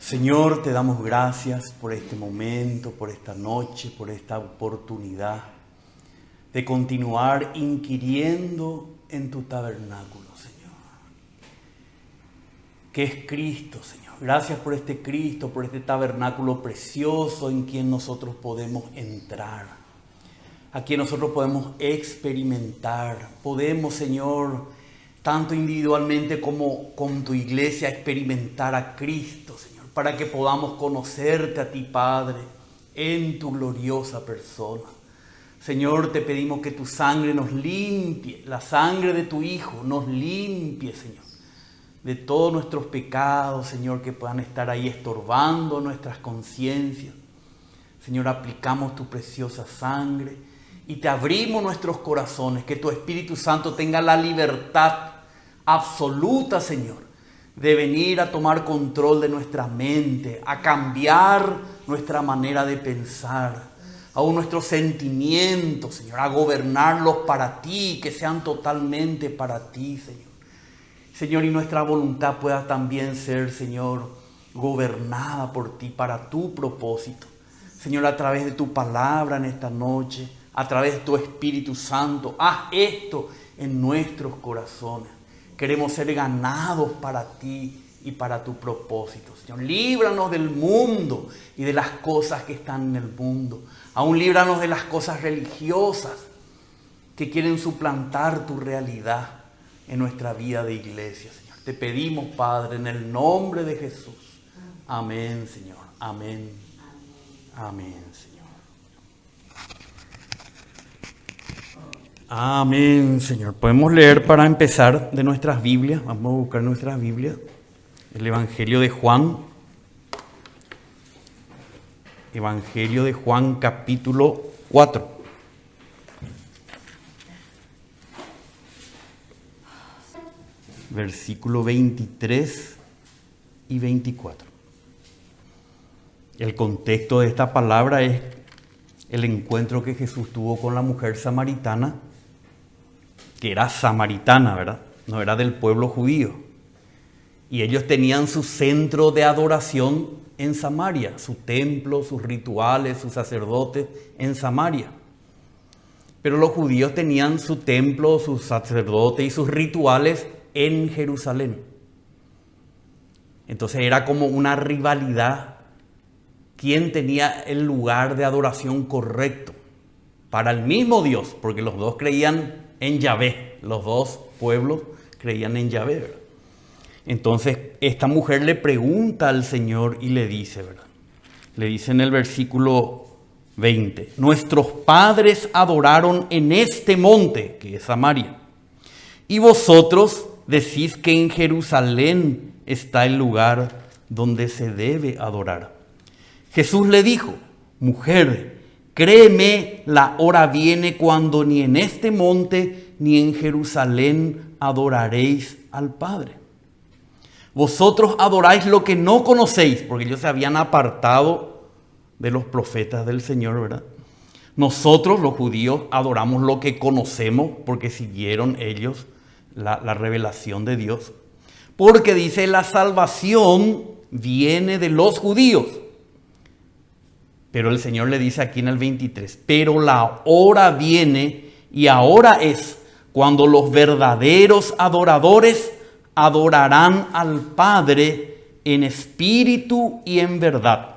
Señor, te damos gracias por este momento, por esta noche, por esta oportunidad de continuar inquiriendo en tu tabernáculo, Señor, que es Cristo, Señor. Gracias por este Cristo, por este tabernáculo precioso en quien nosotros podemos entrar, a quien nosotros podemos experimentar. Podemos, Señor, tanto individualmente como con tu iglesia, experimentar a Cristo, Señor, para que podamos conocerte a ti, Padre, en tu gloriosa persona. Señor, te pedimos que tu sangre nos limpie, la sangre de tu Hijo nos limpie, Señor, de todos nuestros pecados, Señor, que puedan estar ahí estorbando nuestras conciencias. Señor, aplicamos tu preciosa sangre y te abrimos nuestros corazones, que tu Espíritu Santo tenga la libertad absoluta, Señor, de venir a tomar control de nuestra mente, a cambiar nuestra manera de pensar, aún nuestros sentimientos, Señor, a gobernarlos para ti, que sean totalmente para ti, Señor. Señor, y nuestra voluntad pueda también ser, Señor, gobernada por ti, para tu propósito. Señor, a través de tu palabra en esta noche, a través de tu Espíritu Santo, haz esto en nuestros corazones. Queremos ser ganados para ti y para tu propósito, Señor. Líbranos del mundo y de las cosas que están en el mundo. Aún líbranos de las cosas religiosas que quieren suplantar tu realidad en nuestra vida de iglesia, Señor. Te pedimos, Padre, en el nombre de Jesús. Amén, Señor. Amén. Amén, Señor. Amén, Señor. Podemos leer para empezar de nuestras Biblias. Vamos a buscar nuestras Biblias. El Evangelio de Juan. Evangelio de Juan, capítulo 4. Versículo 23 y 24. El contexto de esta palabra es el encuentro que Jesús tuvo con la mujer samaritana, que era samaritana, ¿verdad? No era del pueblo judío. Y ellos tenían su centro de adoración en Samaria, su templo, sus rituales, sus sacerdotes en Samaria. Pero los judíos tenían su templo, sus sacerdotes y sus rituales en Jerusalén. Entonces era como una rivalidad. ¿Quién tenía el lugar de adoración correcto para el mismo Dios? Porque los dos creían en Yahvé, los dos pueblos creían en Yahvé, ¿verdad? Entonces esta mujer le pregunta al Señor y le dice, ¿verdad? Le dice en el versículo 20, nuestros padres adoraron en este monte, que es Samaria, y vosotros decís que en Jerusalén está el lugar donde se debe adorar. Jesús le dijo, mujer, créeme, la hora viene cuando ni en este monte ni en Jerusalén adoraréis al Padre. Vosotros adoráis lo que no conocéis, porque ellos se habían apartado de los profetas del Señor, ¿verdad? Nosotros, los judíos, adoramos lo que conocemos, porque siguieron ellos la revelación de Dios. Porque dice, la salvación viene de los judíos. Pero el Señor le dice aquí en el 23, pero la hora viene y ahora es cuando los verdaderos adoradores adorarán al Padre en espíritu y en verdad.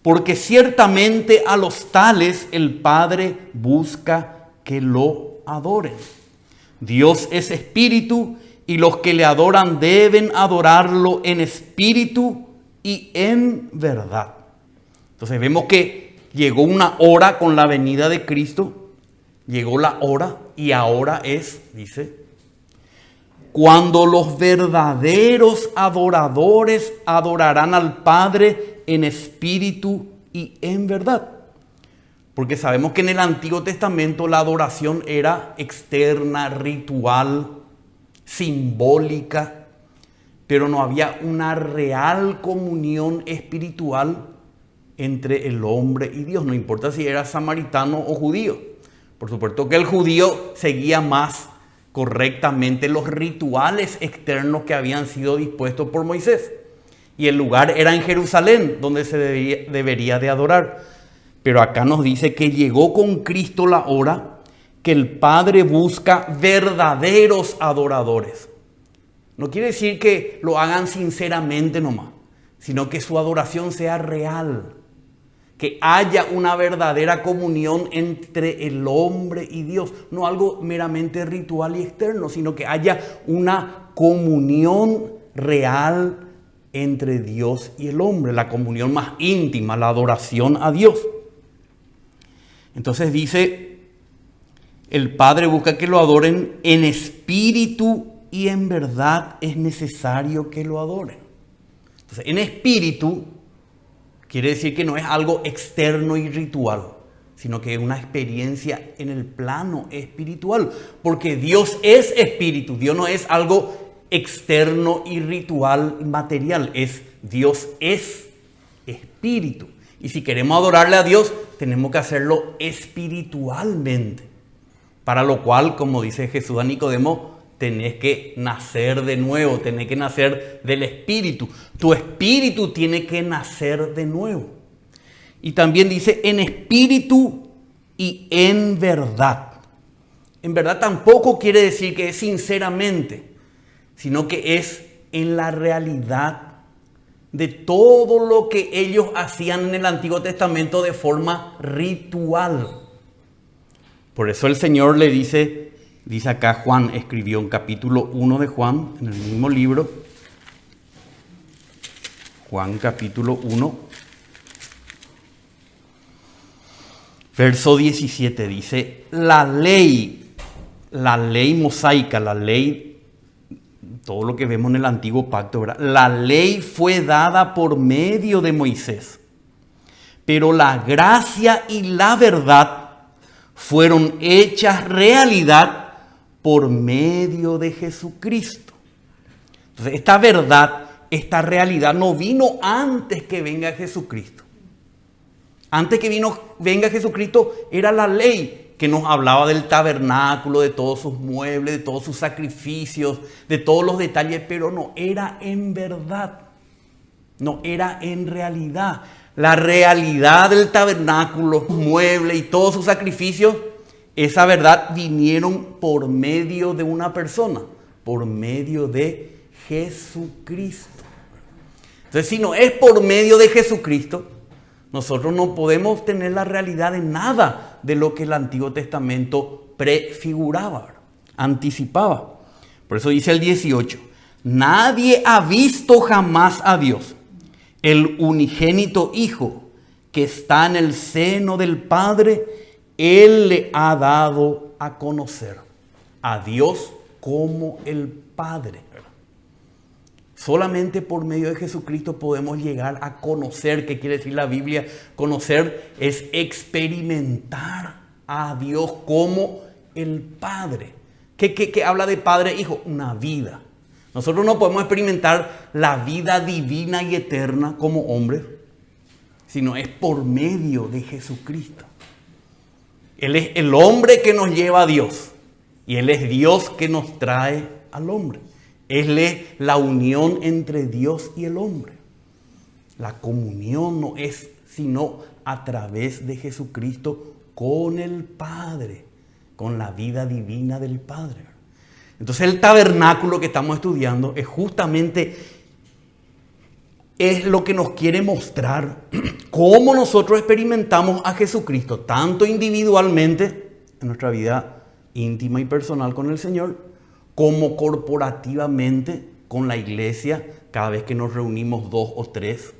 Porque ciertamente a los tales el Padre busca que lo adoren. Dios es espíritu y los que le adoran deben adorarlo en espíritu y en verdad. Entonces vemos que llegó una hora con la venida de Cristo, llegó la hora y ahora es, dice, cuando los verdaderos adoradores adorarán al Padre en espíritu y en verdad. Porque sabemos que en el Antiguo Testamento la adoración era externa, ritual, simbólica, pero no había una real comunión espiritual entre el hombre y Dios, no importa si era samaritano o judío. Por supuesto que el judío seguía más correctamente los rituales externos que habían sido dispuestos por Moisés. Y el lugar era en Jerusalén, donde se debería de adorar. Pero acá nos dice que llegó con Cristo la hora que el Padre busca verdaderos adoradores. No quiere decir que lo hagan sinceramente nomás, sino que su adoración sea real. Que haya una verdadera comunión entre el hombre y Dios. No algo meramente ritual y externo, sino que haya una comunión real entre Dios y el hombre. La comunión más íntima, la adoración a Dios. Entonces dice, el Padre busca que lo adoren en espíritu y en verdad es necesario que lo adoren. Entonces, en espíritu quiere decir que no es algo externo y ritual, sino que es una experiencia en el plano espiritual. Porque Dios es espíritu, Dios no es algo externo y ritual material, Dios es espíritu. Y si queremos adorarle a Dios, tenemos que hacerlo espiritualmente. Para lo cual, como dice Jesús a Nicodemo, tenés que nacer de nuevo, tenés que nacer del espíritu. Tu espíritu tiene que nacer de nuevo. Y también dice en espíritu y en verdad. En verdad tampoco quiere decir que es sinceramente, sino que es en la realidad de todo lo que ellos hacían en el Antiguo Testamento de forma ritual. Por eso el Señor le dice acá, Juan escribió en capítulo 1 de Juan, en el mismo libro, Juan capítulo 1, verso 17, dice, la ley mosaica, la ley, todo lo que vemos en el antiguo pacto, ¿verdad? La ley fue dada por medio de Moisés, pero la gracia y la verdad fueron hechas realidad por medio de Jesucristo. Entonces, esta verdad, esta realidad no vino antes que venga Jesucristo. Antes que venga Jesucristo era la ley que nos hablaba del tabernáculo, de todos sus muebles, de todos sus sacrificios, de todos los detalles, pero no era en verdad, no era en realidad. La realidad del tabernáculo, los muebles y todos sus sacrificios, esa verdad vinieron por medio de una persona, por medio de Jesucristo. Entonces, si no es por medio de Jesucristo, nosotros no podemos tener la realidad de nada de lo que el Antiguo Testamento prefiguraba, anticipaba. Por eso dice el 18, nadie ha visto jamás a Dios, el unigénito Hijo que está en el seno del Padre, Él le ha dado a conocer a Dios como el Padre. Solamente por medio de Jesucristo podemos llegar a conocer. ¿Qué quiere decir la Biblia? Conocer es experimentar a Dios como el Padre. ¿Qué habla de Padre e Hijo? Una vida. Nosotros no podemos experimentar la vida divina y eterna como hombres, sino es por medio de Jesucristo. Él es el hombre que nos lleva a Dios y Él es Dios que nos trae al hombre. Él es la unión entre Dios y el hombre. La comunión no es sino a través de Jesucristo con el Padre, con la vida divina del Padre. Entonces el tabernáculo que estamos estudiando es justamente lo que nos quiere mostrar cómo nosotros experimentamos a Jesucristo, tanto individualmente en nuestra vida íntima y personal con el Señor, como corporativamente con la iglesia, cada vez que nos reunimos 2 o 3,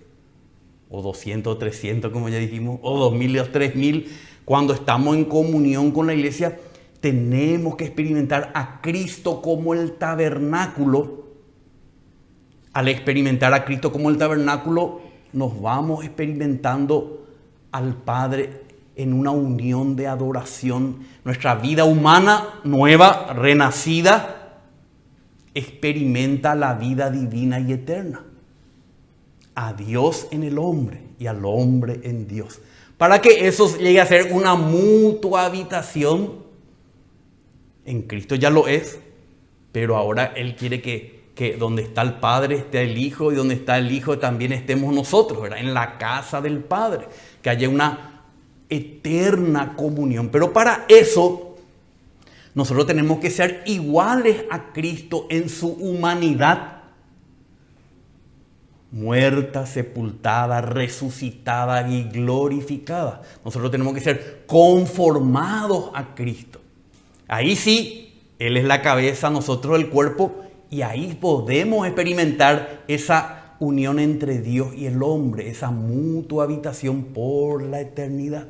o 200 o 300, como ya dijimos, o 2000 o 3000, cuando estamos en comunión con la iglesia, tenemos que experimentar a Cristo como el tabernáculo. Al experimentar a Cristo como el tabernáculo, nos vamos experimentando al Padre en una unión de adoración. Nuestra vida humana nueva, renacida, experimenta la vida divina y eterna. A Dios en el hombre y al hombre en Dios. Para que eso llegue a ser una mutua habitación, en Cristo ya lo es, pero ahora Él quiere que que donde está el Padre está el Hijo, y donde está el Hijo también estemos nosotros, ¿verdad? En la casa del Padre, que haya una eterna comunión. Pero para eso nosotros tenemos que ser iguales a Cristo en su humanidad. Muerta, sepultada, resucitada y glorificada. Nosotros tenemos que ser conformados a Cristo. Ahí sí, Él es la cabeza, nosotros el cuerpo, y ahí podemos experimentar esa unión entre Dios y el hombre, esa mutua habitación por la eternidad.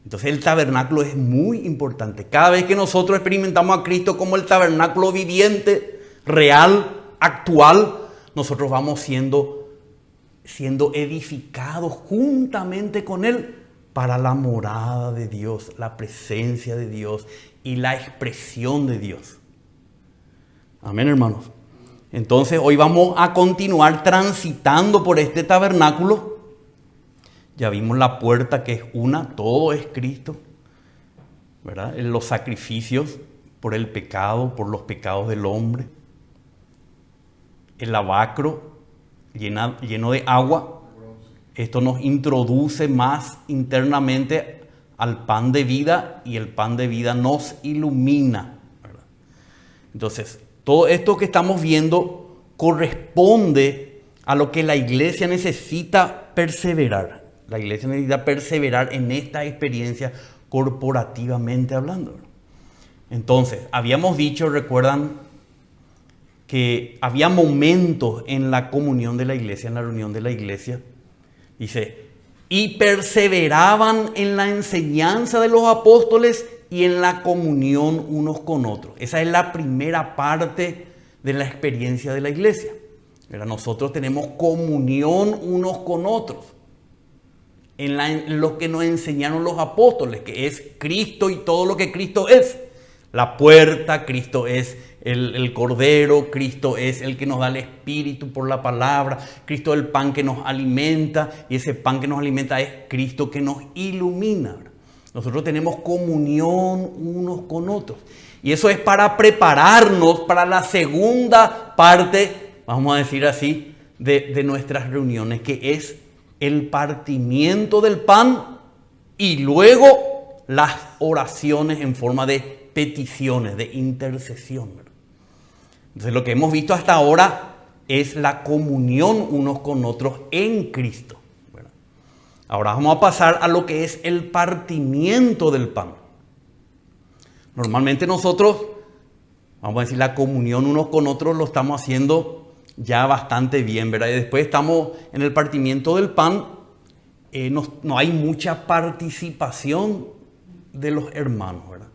Entonces el tabernáculo es muy importante. Cada vez que nosotros experimentamos a Cristo como el tabernáculo viviente, real, actual, nosotros vamos siendo edificados juntamente con Él para la morada de Dios, la presencia de Dios y la expresión de Dios. Amén, hermanos. Entonces hoy vamos a continuar transitando por este tabernáculo. Ya vimos la puerta que es una, todo es Cristo, ¿verdad? En los sacrificios por el pecado, por los pecados del hombre. El lavacro lleno de agua. Esto nos introduce más internamente al pan de vida, y el pan de vida nos ilumina, ¿verdad? Entonces, todo esto que estamos viendo corresponde a lo que la iglesia necesita perseverar. La iglesia necesita perseverar en esta experiencia corporativamente hablando. Entonces, habíamos dicho, recuerdan, que había momentos en la comunión de la iglesia, en la reunión de la iglesia. Dice, y perseveraban en la enseñanza de los apóstoles y en la comunión unos con otros. Esa es la primera parte de la experiencia de la iglesia. Nosotros tenemos comunión unos con otros en lo que nos enseñaron los apóstoles, que es Cristo y todo lo que Cristo es. La puerta, Cristo es el Cordero, Cristo es el que nos da el Espíritu por la palabra, Cristo es el pan que nos alimenta, y ese pan que nos alimenta es Cristo que nos ilumina. Nosotros tenemos comunión unos con otros. Y eso es para prepararnos para la segunda parte, vamos a decir así, de nuestras reuniones, que es el partimiento del pan y luego las oraciones en forma de peticiones, de intercesión. Entonces lo que hemos visto hasta ahora es la comunión unos con otros en Cristo. Ahora vamos a pasar a lo que es el partimiento del pan. Normalmente nosotros, vamos a decir, la comunión unos con otros lo estamos haciendo ya bastante bien, ¿verdad? Y después estamos en el partimiento del pan, no hay mucha participación de los hermanos, ¿verdad?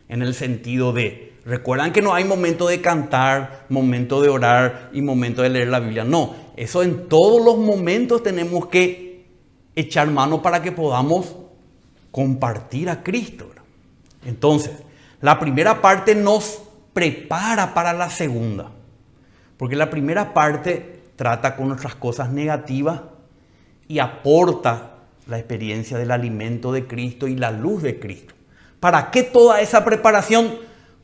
En el sentido de, recuerdan que no hay momento de cantar, momento de orar y momento de leer la Biblia. No, eso en todos los momentos tenemos que echar mano para que podamos compartir a Cristo, ¿verdad? Entonces, la primera parte nos prepara para la segunda. Porque la primera parte trata con nuestras cosas negativas y aporta la experiencia del alimento de Cristo y la luz de Cristo. ¿Para qué toda esa preparación?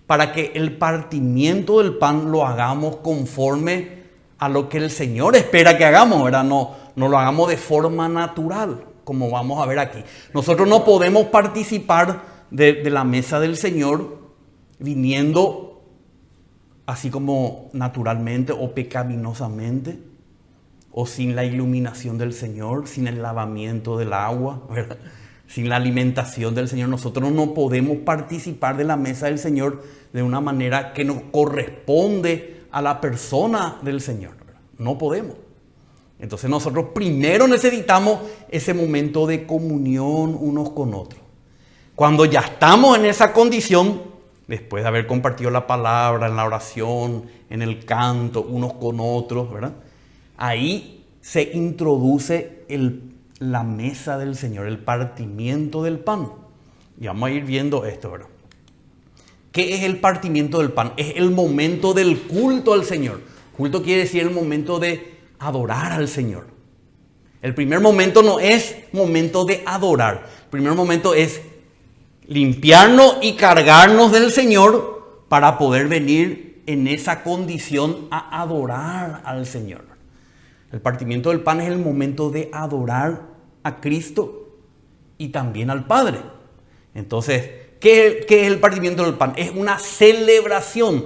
Para que el partimiento del pan lo hagamos conforme a lo que el Señor espera que hagamos, ¿verdad? No lo hagamos de forma natural, como vamos a ver aquí. Nosotros no podemos participar de la mesa del Señor viniendo así como naturalmente o pecaminosamente, o sin la iluminación del Señor, sin el lavamiento del agua, ¿verdad? Sin la alimentación del Señor. Nosotros no podemos participar de la mesa del Señor de una manera que nos corresponde a la persona del Señor, ¿verdad? No podemos. Entonces nosotros primero necesitamos ese momento de comunión unos con otros. Cuando ya estamos en esa condición, después de haber compartido la palabra, en la oración, en el canto, unos con otros, ¿verdad? Ahí se introduce la mesa del Señor, el partimiento del pan. Y vamos a ir viendo esto, ¿verdad? ¿Qué es el partimiento del pan? Es el momento del culto al Señor. Culto quiere decir el momento de adorar al Señor. El primer momento no es momento de adorar. El primer momento es limpiarnos y cargarnos del Señor para poder venir en esa condición a adorar al Señor. El partimiento del pan es el momento de adorar a Cristo y también al Padre. Entonces, ¿qué es el partimiento del pan? Es una celebración.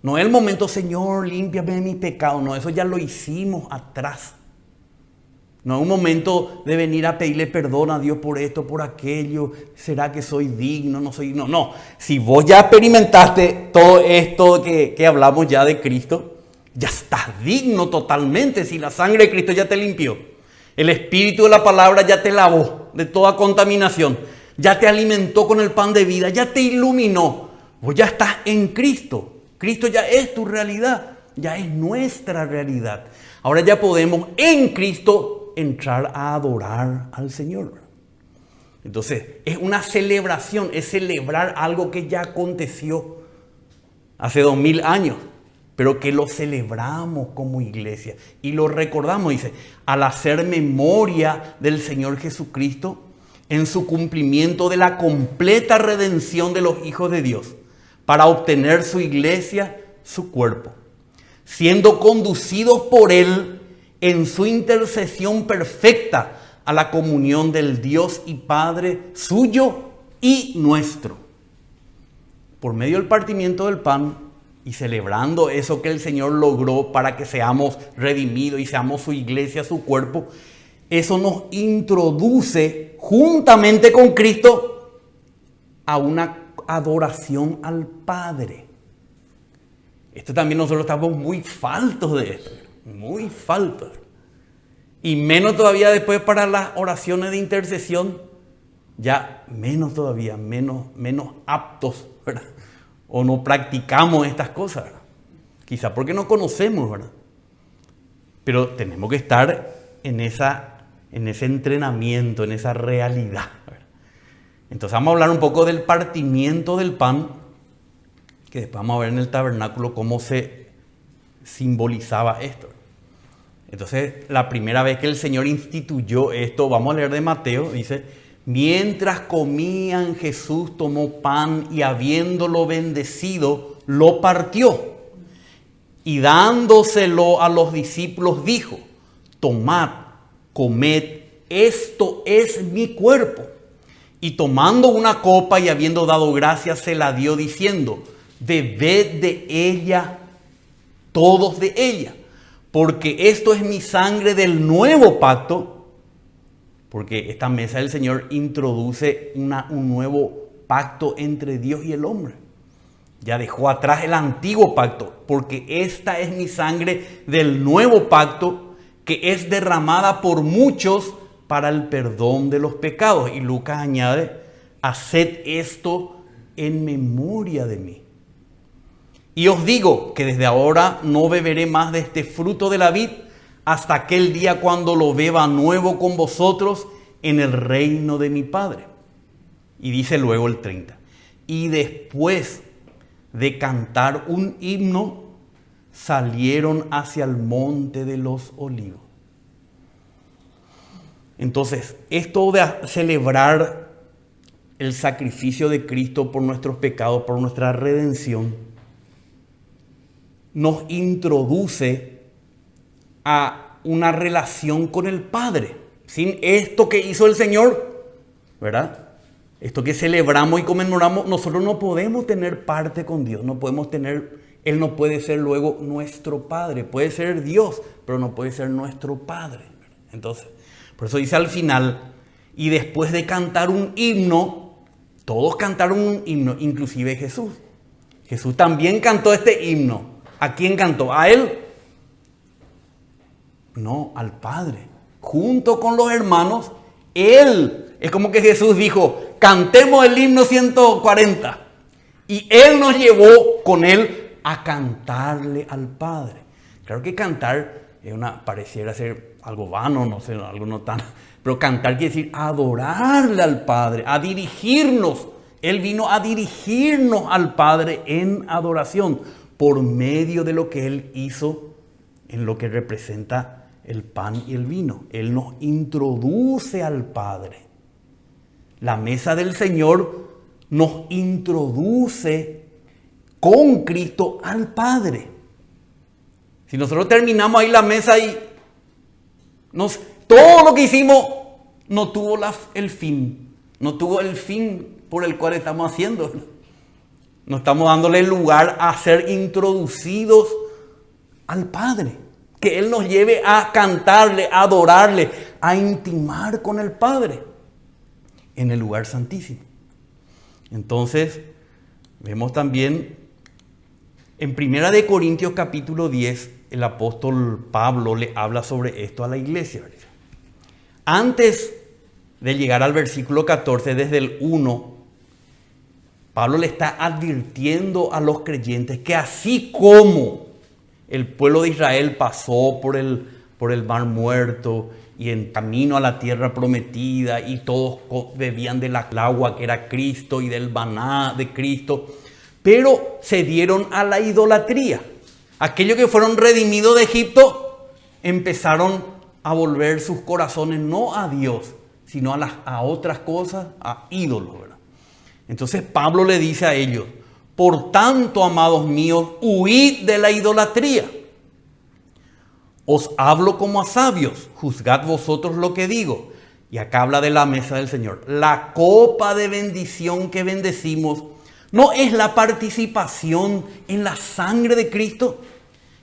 No es el momento, Señor, límpiame de mis pecados. No, eso ya lo hicimos atrás. No es un momento de venir a pedirle perdón a Dios por esto, por aquello. ¿Será que soy digno? No soy digno. No, si vos ya experimentaste todo esto que hablamos ya de Cristo, ya estás digno totalmente. Si la sangre de Cristo ya te limpió. El Espíritu de la palabra ya te lavó de toda contaminación. Ya te alimentó con el pan de vida. Ya te iluminó. Vos ya estás en Cristo. Cristo ya es tu realidad. Ya es nuestra realidad. Ahora ya podemos en Cristo entrar a adorar al Señor. Entonces, es una celebración, es celebrar algo que ya aconteció hace 2000 años, pero que lo celebramos como iglesia y lo recordamos, dice, al hacer memoria del Señor Jesucristo en su cumplimiento de la completa redención de los hijos de Dios, para obtener su iglesia, su cuerpo, siendo conducidos por Él en su intercesión perfecta a la comunión del Dios y Padre suyo y nuestro. Por medio del partimiento del pan y celebrando eso que el Señor logró para que seamos redimidos y seamos su iglesia, su cuerpo, eso nos introduce juntamente con Cristo a una adoración al Padre. Esto también nosotros estamos muy faltos de esto. Muy falta. Y menos todavía después para las oraciones de intercesión, ya menos todavía, menos aptos, ¿verdad? O no practicamos estas cosas, ¿verdad? Quizá porque no conocemos, ¿verdad? Pero tenemos que estar en ese entrenamiento, en esa realidad, ¿verdad? Entonces vamos a hablar un poco del partimiento del pan, que después vamos a ver en el tabernáculo cómo se simbolizaba esto. Entonces, la primera vez que el Señor instituyó esto, vamos a leer de Mateo, dice: mientras comían, Jesús tomó pan y habiéndolo bendecido, lo partió. Y dándoselo a los discípulos dijo: tomad, comed, esto es mi cuerpo. Y tomando una copa y habiendo dado gracias, se la dio diciendo: bebed de ella, todos de ella, porque esto es mi sangre del nuevo pacto. Porque esta mesa del Señor introduce un nuevo pacto entre Dios y el hombre. Ya dejó atrás el antiguo pacto, porque esta es mi sangre del nuevo pacto, que es derramada por muchos para el perdón de los pecados. Y Lucas añade: haced esto en memoria de mí. Y os digo que desde ahora no beberé más de este fruto de la vid hasta aquel día cuando lo beba nuevo con vosotros en el reino de mi Padre. Y dice luego el 30. Y después de cantar un himno, salieron hacia el monte de los olivos. Entonces, esto de celebrar el sacrificio de Cristo por nuestros pecados, por nuestra redención, nos introduce a una relación con el Padre. Sin esto que hizo el Señor, ¿verdad? Esto que celebramos y conmemoramos, nosotros no podemos tener parte con Dios. No podemos tener, Él no puede ser luego nuestro Padre. Puede ser Dios, pero no puede ser nuestro Padre. Entonces, por eso dice al final: y después de cantar un himno, todos cantaron un himno, inclusive Jesús. Jesús también cantó este himno. ¿A quién cantó? ¿A Él? No, al Padre. Junto con los hermanos, Él. Es como que Jesús dijo: cantemos el himno 140. Y Él nos llevó con Él a cantarle al Padre. Claro que cantar pareciera ser algo vano, no sé, algo no tan... Pero cantar quiere decir adorarle al Padre, a dirigirnos. Él vino a dirigirnos al Padre en adoración, por medio de lo que Él hizo en lo que representa el pan y el vino. Él nos introduce al Padre. La mesa del Señor nos introduce con Cristo al Padre. Si nosotros terminamos ahí la mesa y todo lo que hicimos no tuvo el fin. No tuvo el fin por el cual estamos haciendo. No estamos dándole lugar a ser introducidos al Padre. Que Él nos lleve a cantarle, a adorarle, a intimar con el Padre en el lugar santísimo. Entonces, vemos también en 1 de Corintios capítulo 10, el apóstol Pablo le habla sobre esto a la iglesia. Antes de llegar al versículo 14, desde el 1, Pablo le está advirtiendo a los creyentes que así como el pueblo de Israel pasó por el Mar Muerto y en camino a la tierra prometida y todos bebían del agua que era Cristo y del maná de Cristo, pero se dieron a la idolatría. Aquellos que fueron redimidos de Egipto empezaron a volver sus corazones no a Dios, sino a otras cosas, a ídolos, ¿verdad? Entonces Pablo le dice a ellos: por tanto, amados míos, huid de la idolatría. Os hablo como a sabios, juzgad vosotros lo que digo. Y acá habla de la mesa del Señor. La copa de bendición que bendecimos, ¿no es la participación en la sangre de Cristo?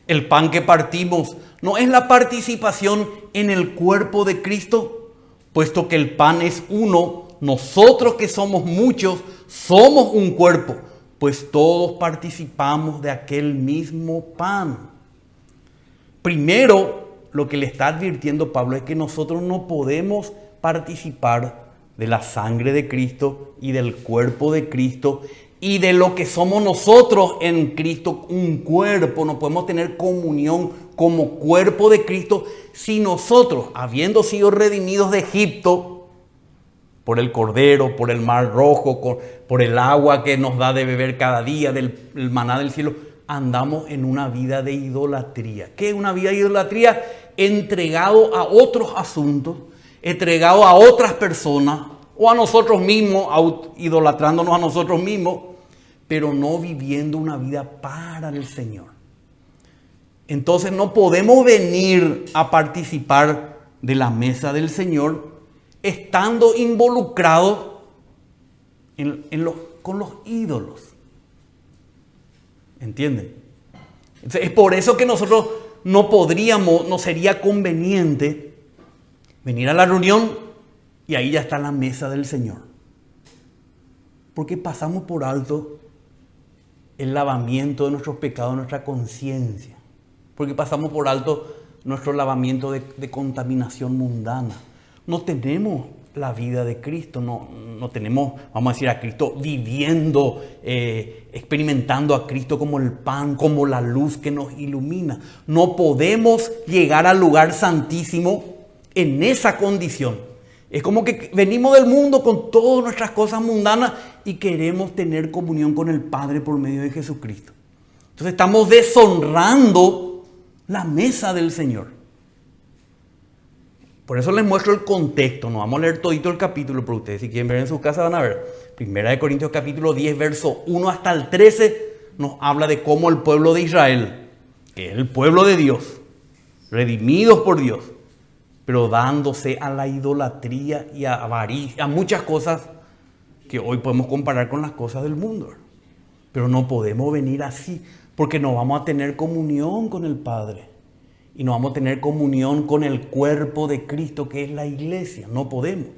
El pan que partimos, ¿no es la participación en el cuerpo de Cristo? Puesto que el pan es uno, nosotros que somos muchos, somos un cuerpo, pues todos participamos de aquel mismo pan. Primero, lo que le está advirtiendo Pablo es que nosotros no podemos participar de la sangre de Cristo y del cuerpo de Cristo y de lo que somos nosotros en Cristo, un cuerpo. No podemos tener comunión como cuerpo de Cristo si nosotros, habiendo sido redimidos de Egipto, por el Cordero, por el Mar Rojo, por el agua que nos da de beber cada día, del maná del cielo, andamos en una vida de idolatría. ¿Qué es una vida de idolatría? Entregado a otros asuntos, entregado a otras personas o a nosotros mismos, idolatrándonos a nosotros mismos, pero no viviendo una vida para el Señor. Entonces no podemos venir a participar de la mesa del Señor estando involucrados con los ídolos. ¿Entienden? Entonces, es por eso que nosotros no sería conveniente venir a la reunión y ahí ya está la mesa del Señor. Porque pasamos por alto el lavamiento de nuestros pecados, nuestra conciencia. Porque pasamos por alto nuestro lavamiento de contaminación mundana. No tenemos la vida de Cristo, no tenemos, vamos a decir, a Cristo viviendo, experimentando a Cristo como el pan, como la luz que nos ilumina. No podemos llegar al lugar santísimo en esa condición. Es como que venimos del mundo con todas nuestras cosas mundanas y queremos tener comunión con el Padre por medio de Jesucristo. Entonces estamos deshonrando la mesa del Señor. Por eso les muestro el contexto. No vamos a leer todito el capítulo, pero ustedes si quieren ver en su casa van a ver. 1 de Corintios capítulo 10, verso 1 hasta el 13, nos habla de cómo el pueblo de Israel, que es el pueblo de Dios, redimidos por Dios, pero dándose a la idolatría y a avaricia, a muchas cosas que hoy podemos comparar con las cosas del mundo. Pero no podemos venir así, porque no vamos a tener comunión con el Padre. Y no vamos a tener comunión con el cuerpo de Cristo, que es la iglesia. No podemos.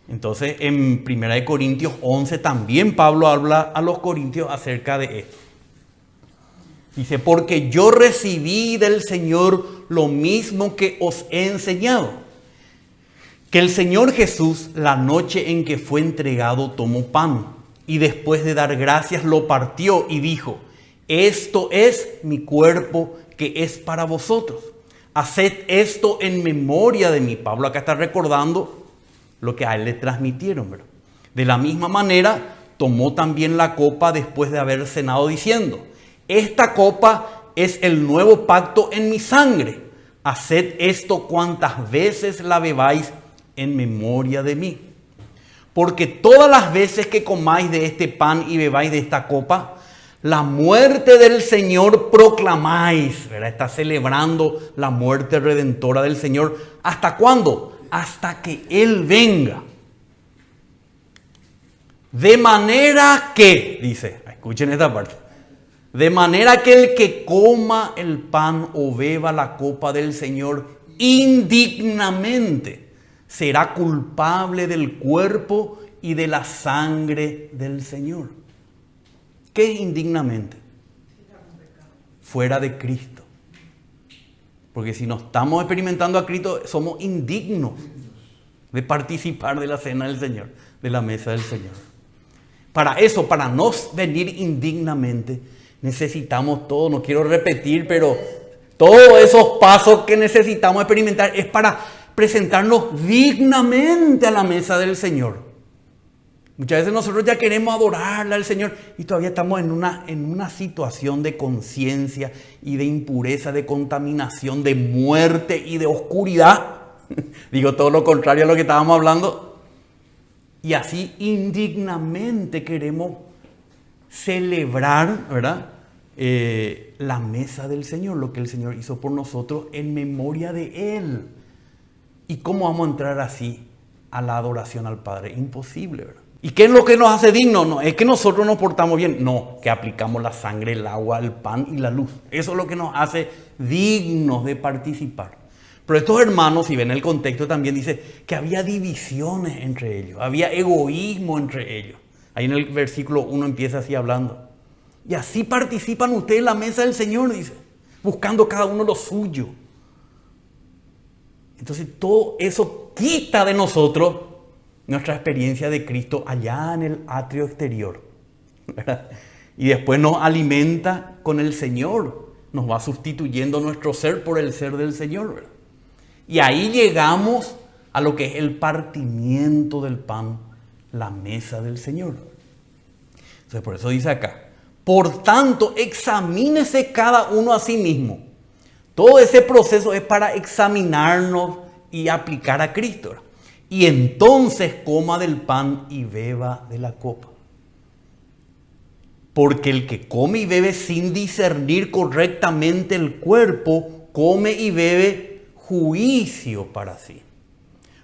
Entonces, en 1 de Corintios 11 también Pablo habla a los corintios acerca de esto. Dice, porque yo recibí del Señor lo mismo que os he enseñado. Que el Señor Jesús, la noche en que fue entregado, tomó pan. Y después de dar gracias, lo partió y dijo, esto es mi cuerpo que es para vosotros. Haced esto en memoria de mí. Pablo acá está recordando lo que a él le transmitieron, ¿verdad? De la misma manera, tomó también la copa después de haber cenado diciendo, esta copa es el nuevo pacto en mi sangre. Haced esto cuantas veces la bebáis en memoria de mí. Porque todas las veces que comáis de este pan y bebáis de esta copa, La muerte del Señor proclamáis, ¿verdad? Está celebrando la muerte redentora del Señor. ¿Hasta cuándo? Hasta que Él venga. De manera que, dice, escuchen esta parte. De manera que el que coma el pan o beba la copa del Señor indignamente será culpable del cuerpo y de la sangre del Señor. ¿Qué es indignamente? Fuera de Cristo. Porque si no estamos experimentando a Cristo, somos indignos de participar de la cena del Señor, de la mesa del Señor. Para eso, para no venir indignamente, necesitamos todo, no quiero repetir, pero todos esos pasos que necesitamos experimentar es para presentarnos dignamente a la mesa del Señor. Muchas veces nosotros ya queremos adorarle al Señor y todavía estamos en una situación de conciencia y de impureza, de contaminación, de muerte y de oscuridad. Digo todo lo contrario a lo que estábamos hablando. Y así indignamente queremos celebrar, ¿verdad? La mesa del Señor, lo que el Señor hizo por nosotros en memoria de Él. ¿Y cómo vamos a entrar así a la adoración al Padre? Imposible, ¿verdad? ¿Y qué es lo que nos hace dignos? No es que nosotros nos portamos bien, no, que aplicamos la sangre, el agua, el pan y la luz. Eso es lo que nos hace dignos de participar. Pero estos hermanos, si ven el contexto, también dice que había divisiones entre ellos, había egoísmo entre ellos. Ahí en el versículo 1 empieza así hablando. Y así participan ustedes en la mesa del Señor, dice, buscando cada uno lo suyo. Entonces todo eso quita de nosotros nuestra experiencia de Cristo allá en el atrio exterior, ¿verdad? Y después nos alimenta con el Señor, nos va sustituyendo nuestro ser por el ser del Señor, ¿verdad? Y ahí llegamos a lo que es el partimiento del pan, la mesa del Señor. Entonces por eso dice acá, por tanto examínese cada uno a sí mismo. Todo ese proceso es para examinarnos y aplicar a Cristo, ¿verdad? Y entonces coma del pan y beba de la copa. Porque el que come y bebe sin discernir correctamente el cuerpo, come y bebe juicio para sí.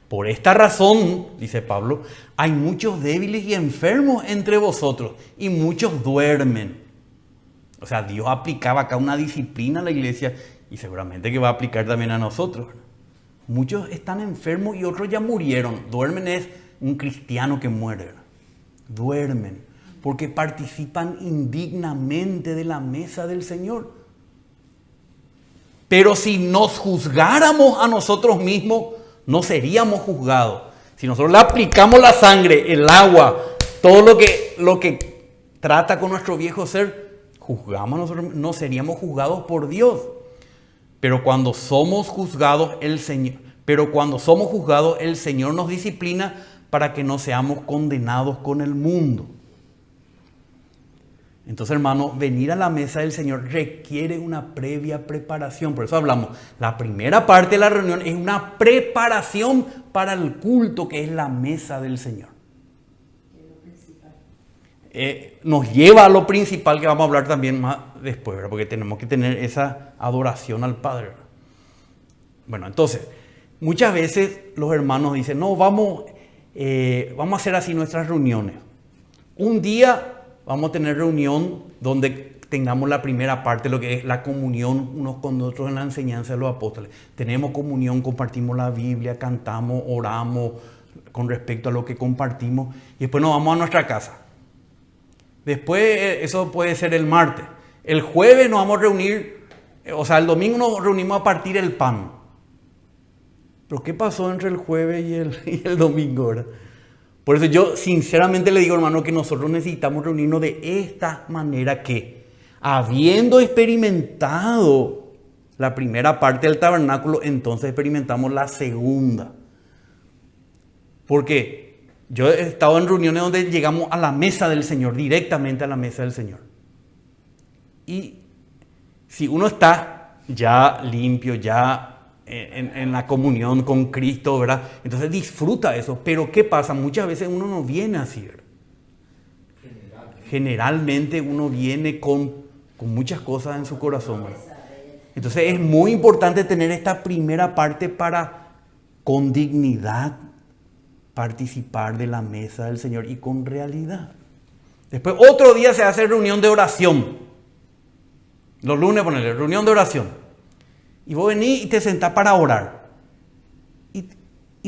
Por esta razón, dice Pablo, hay muchos débiles y enfermos entre vosotros y muchos duermen. O sea, Dios aplicaba acá una disciplina a la iglesia y seguramente que va a aplicar también a nosotros. Muchos están enfermos y otros ya murieron. Duermen es un cristiano que muere. Duermen porque participan indignamente de la mesa del Señor. Pero si nos juzgáramos a nosotros mismos, no seríamos juzgados. Si nosotros le aplicamos la sangre, el agua, todo lo que trata con nuestro viejo ser, juzgamos a nosotros, no seríamos juzgados por Dios. Pero cuando somos juzgados, el Señor nos disciplina para que no seamos condenados con el mundo. Entonces, hermano, venir a la mesa del Señor requiere una previa preparación. Por eso hablamos, la primera parte de la reunión es una preparación para el culto que es la mesa del Señor. Nos lleva a lo principal que vamos a hablar también más después, ¿verdad? Porque tenemos que tener esa adoración al Padre, ¿verdad? Bueno, entonces, muchas veces los hermanos dicen, no, vamos a hacer así nuestras reuniones. Un día vamos a tener reunión donde tengamos la primera parte, lo que es la comunión unos con otros en la enseñanza de los apóstoles. Tenemos comunión, compartimos la Biblia, cantamos, oramos con respecto a lo que compartimos y después nos vamos a nuestra casa. Después, eso puede ser el martes. El jueves nos vamos a reunir, o sea, el domingo nos reunimos a partir el pan. Pero ¿qué pasó entre el jueves y el domingo, verdad? Por eso yo sinceramente le digo, hermano, que nosotros necesitamos reunirnos de esta manera que, habiendo experimentado la primera parte del tabernáculo, entonces experimentamos la segunda. Porque yo he estado en reuniones donde llegamos a la mesa del Señor, directamente a la mesa del Señor. Y si uno está ya limpio, ya en la comunión con Cristo, ¿verdad? Entonces disfruta eso. Pero ¿qué pasa? Muchas veces uno no viene así, ¿verdad? generalmente uno viene con muchas cosas en su corazón, ¿verdad? Entonces es muy importante tener esta primera parte para, con dignidad, participar de la mesa del Señor y con realidad. Después otro día se hace reunión de oración. Los lunes ponele, reunión de oración. Y vos venís y te sentás para orar. Y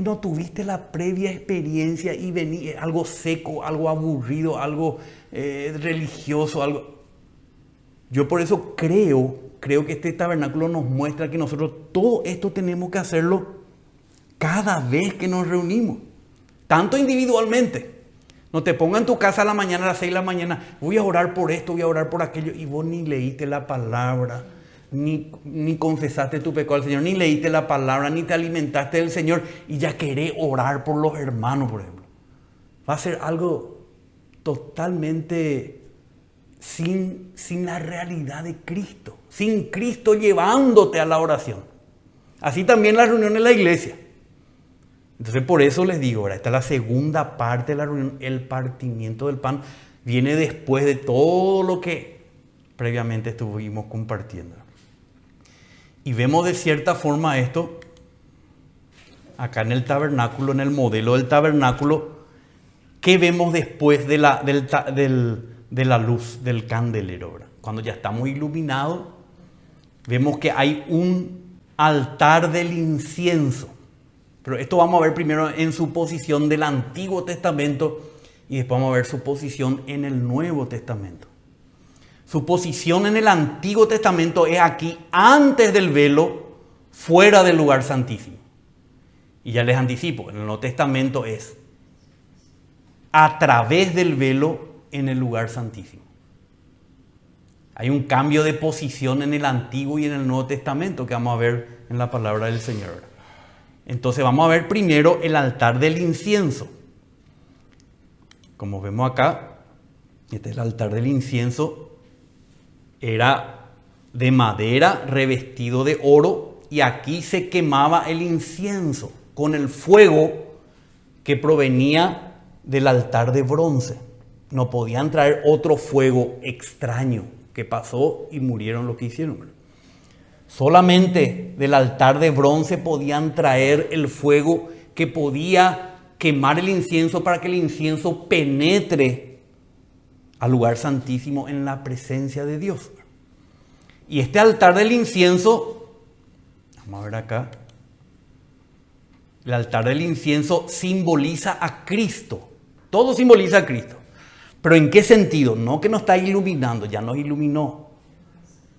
no tuviste la previa experiencia y venís algo seco, algo aburrido, algo religioso, algo... Yo por eso creo que este tabernáculo nos muestra que nosotros todo esto tenemos que hacerlo cada vez que nos reunimos. Tanto individualmente. No te pongas en tu casa a la mañana, a las 6 de la mañana, voy a orar por esto, voy a orar por aquello, y vos ni leíste la palabra, ni confesaste tu pecado al Señor, ni leíste la palabra, ni te alimentaste del Señor, y ya querés orar por los hermanos, por ejemplo. Va a ser algo totalmente sin la realidad de Cristo, sin Cristo llevándote a la oración. Así también la reunión en la iglesia. Entonces por eso les digo, esta es la segunda parte de la reunión, el partimiento del pan viene después de todo lo que previamente estuvimos compartiendo. Y vemos de cierta forma esto acá en el tabernáculo, en el modelo del tabernáculo. ¿Qué vemos después de la luz del candelero, ¿verdad? Cuando ya estamos iluminados, vemos que hay un altar del incienso. Pero esto vamos a ver primero en su posición del Antiguo Testamento y después vamos a ver su posición en el Nuevo Testamento. Su posición en el Antiguo Testamento es aquí, antes del velo, fuera del lugar santísimo. Y ya les anticipo, en el Nuevo Testamento es a través del velo en el lugar santísimo. Hay un cambio de posición en el Antiguo y en el Nuevo Testamento que vamos a ver en la palabra del Señor. Entonces vamos a ver primero el altar del incienso. Como vemos acá, este es el altar del incienso. Era de madera revestido de oro y aquí se quemaba el incienso con el fuego que provenía del altar de bronce. No podían traer otro fuego extraño que pasó y murieron los que hicieron. Solamente del altar de bronce podían traer el fuego que podía quemar el incienso para que el incienso penetre al lugar santísimo en la presencia de Dios. Y este altar del incienso, vamos a ver acá, el altar del incienso simboliza a Cristo. Todo simboliza a Cristo. ¿Pero en qué sentido? No que nos está iluminando, ya nos iluminó,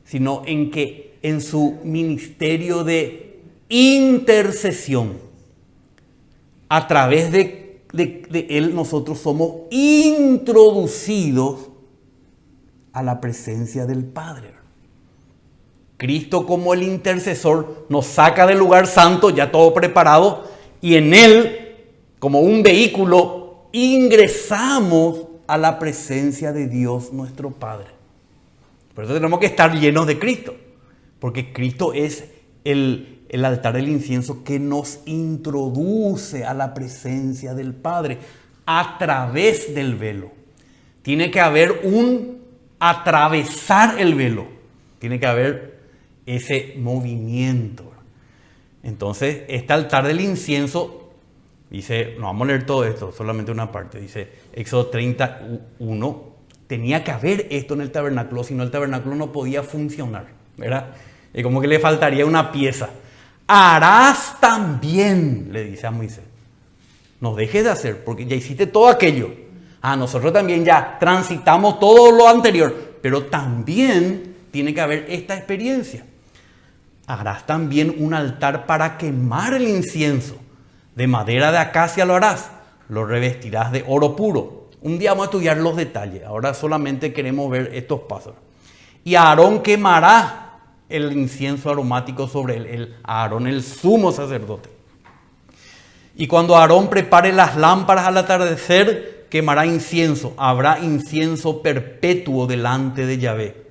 sino en que en su ministerio de intercesión, a través de Él nosotros somos introducidos a la presencia del Padre. Cristo como el intercesor nos saca del lugar santo, ya todo preparado, y en Él, como un vehículo, ingresamos a la presencia de Dios nuestro Padre. Por eso tenemos que estar llenos de Cristo. Porque Cristo es el altar del incienso que nos introduce a la presencia del Padre a través del velo. Tiene que haber un atravesar el velo. Tiene que haber ese movimiento. Entonces, este altar del incienso, dice, no vamos a leer todo esto, solamente una parte. Dice Éxodo 31, tenía que haber esto en el tabernáculo, si no el tabernáculo no podía funcionar, ¿verdad? Es como que le faltaría una pieza. Harás también, le dice a Moisés. No dejes de hacer, porque ya hiciste todo aquello. Nosotros también ya transitamos todo lo anterior, pero también tiene que haber esta experiencia. Harás también un altar para quemar el incienso. De madera de acacia lo harás. Lo revestirás de oro puro. Un día vamos a estudiar los detalles. Ahora solamente queremos ver estos pasos. Y Aarón quemará el incienso aromático sobre él, Aarón, el sumo sacerdote. Y cuando Aarón prepare las lámparas al atardecer, quemará incienso. Habrá incienso perpetuo delante de Yahvé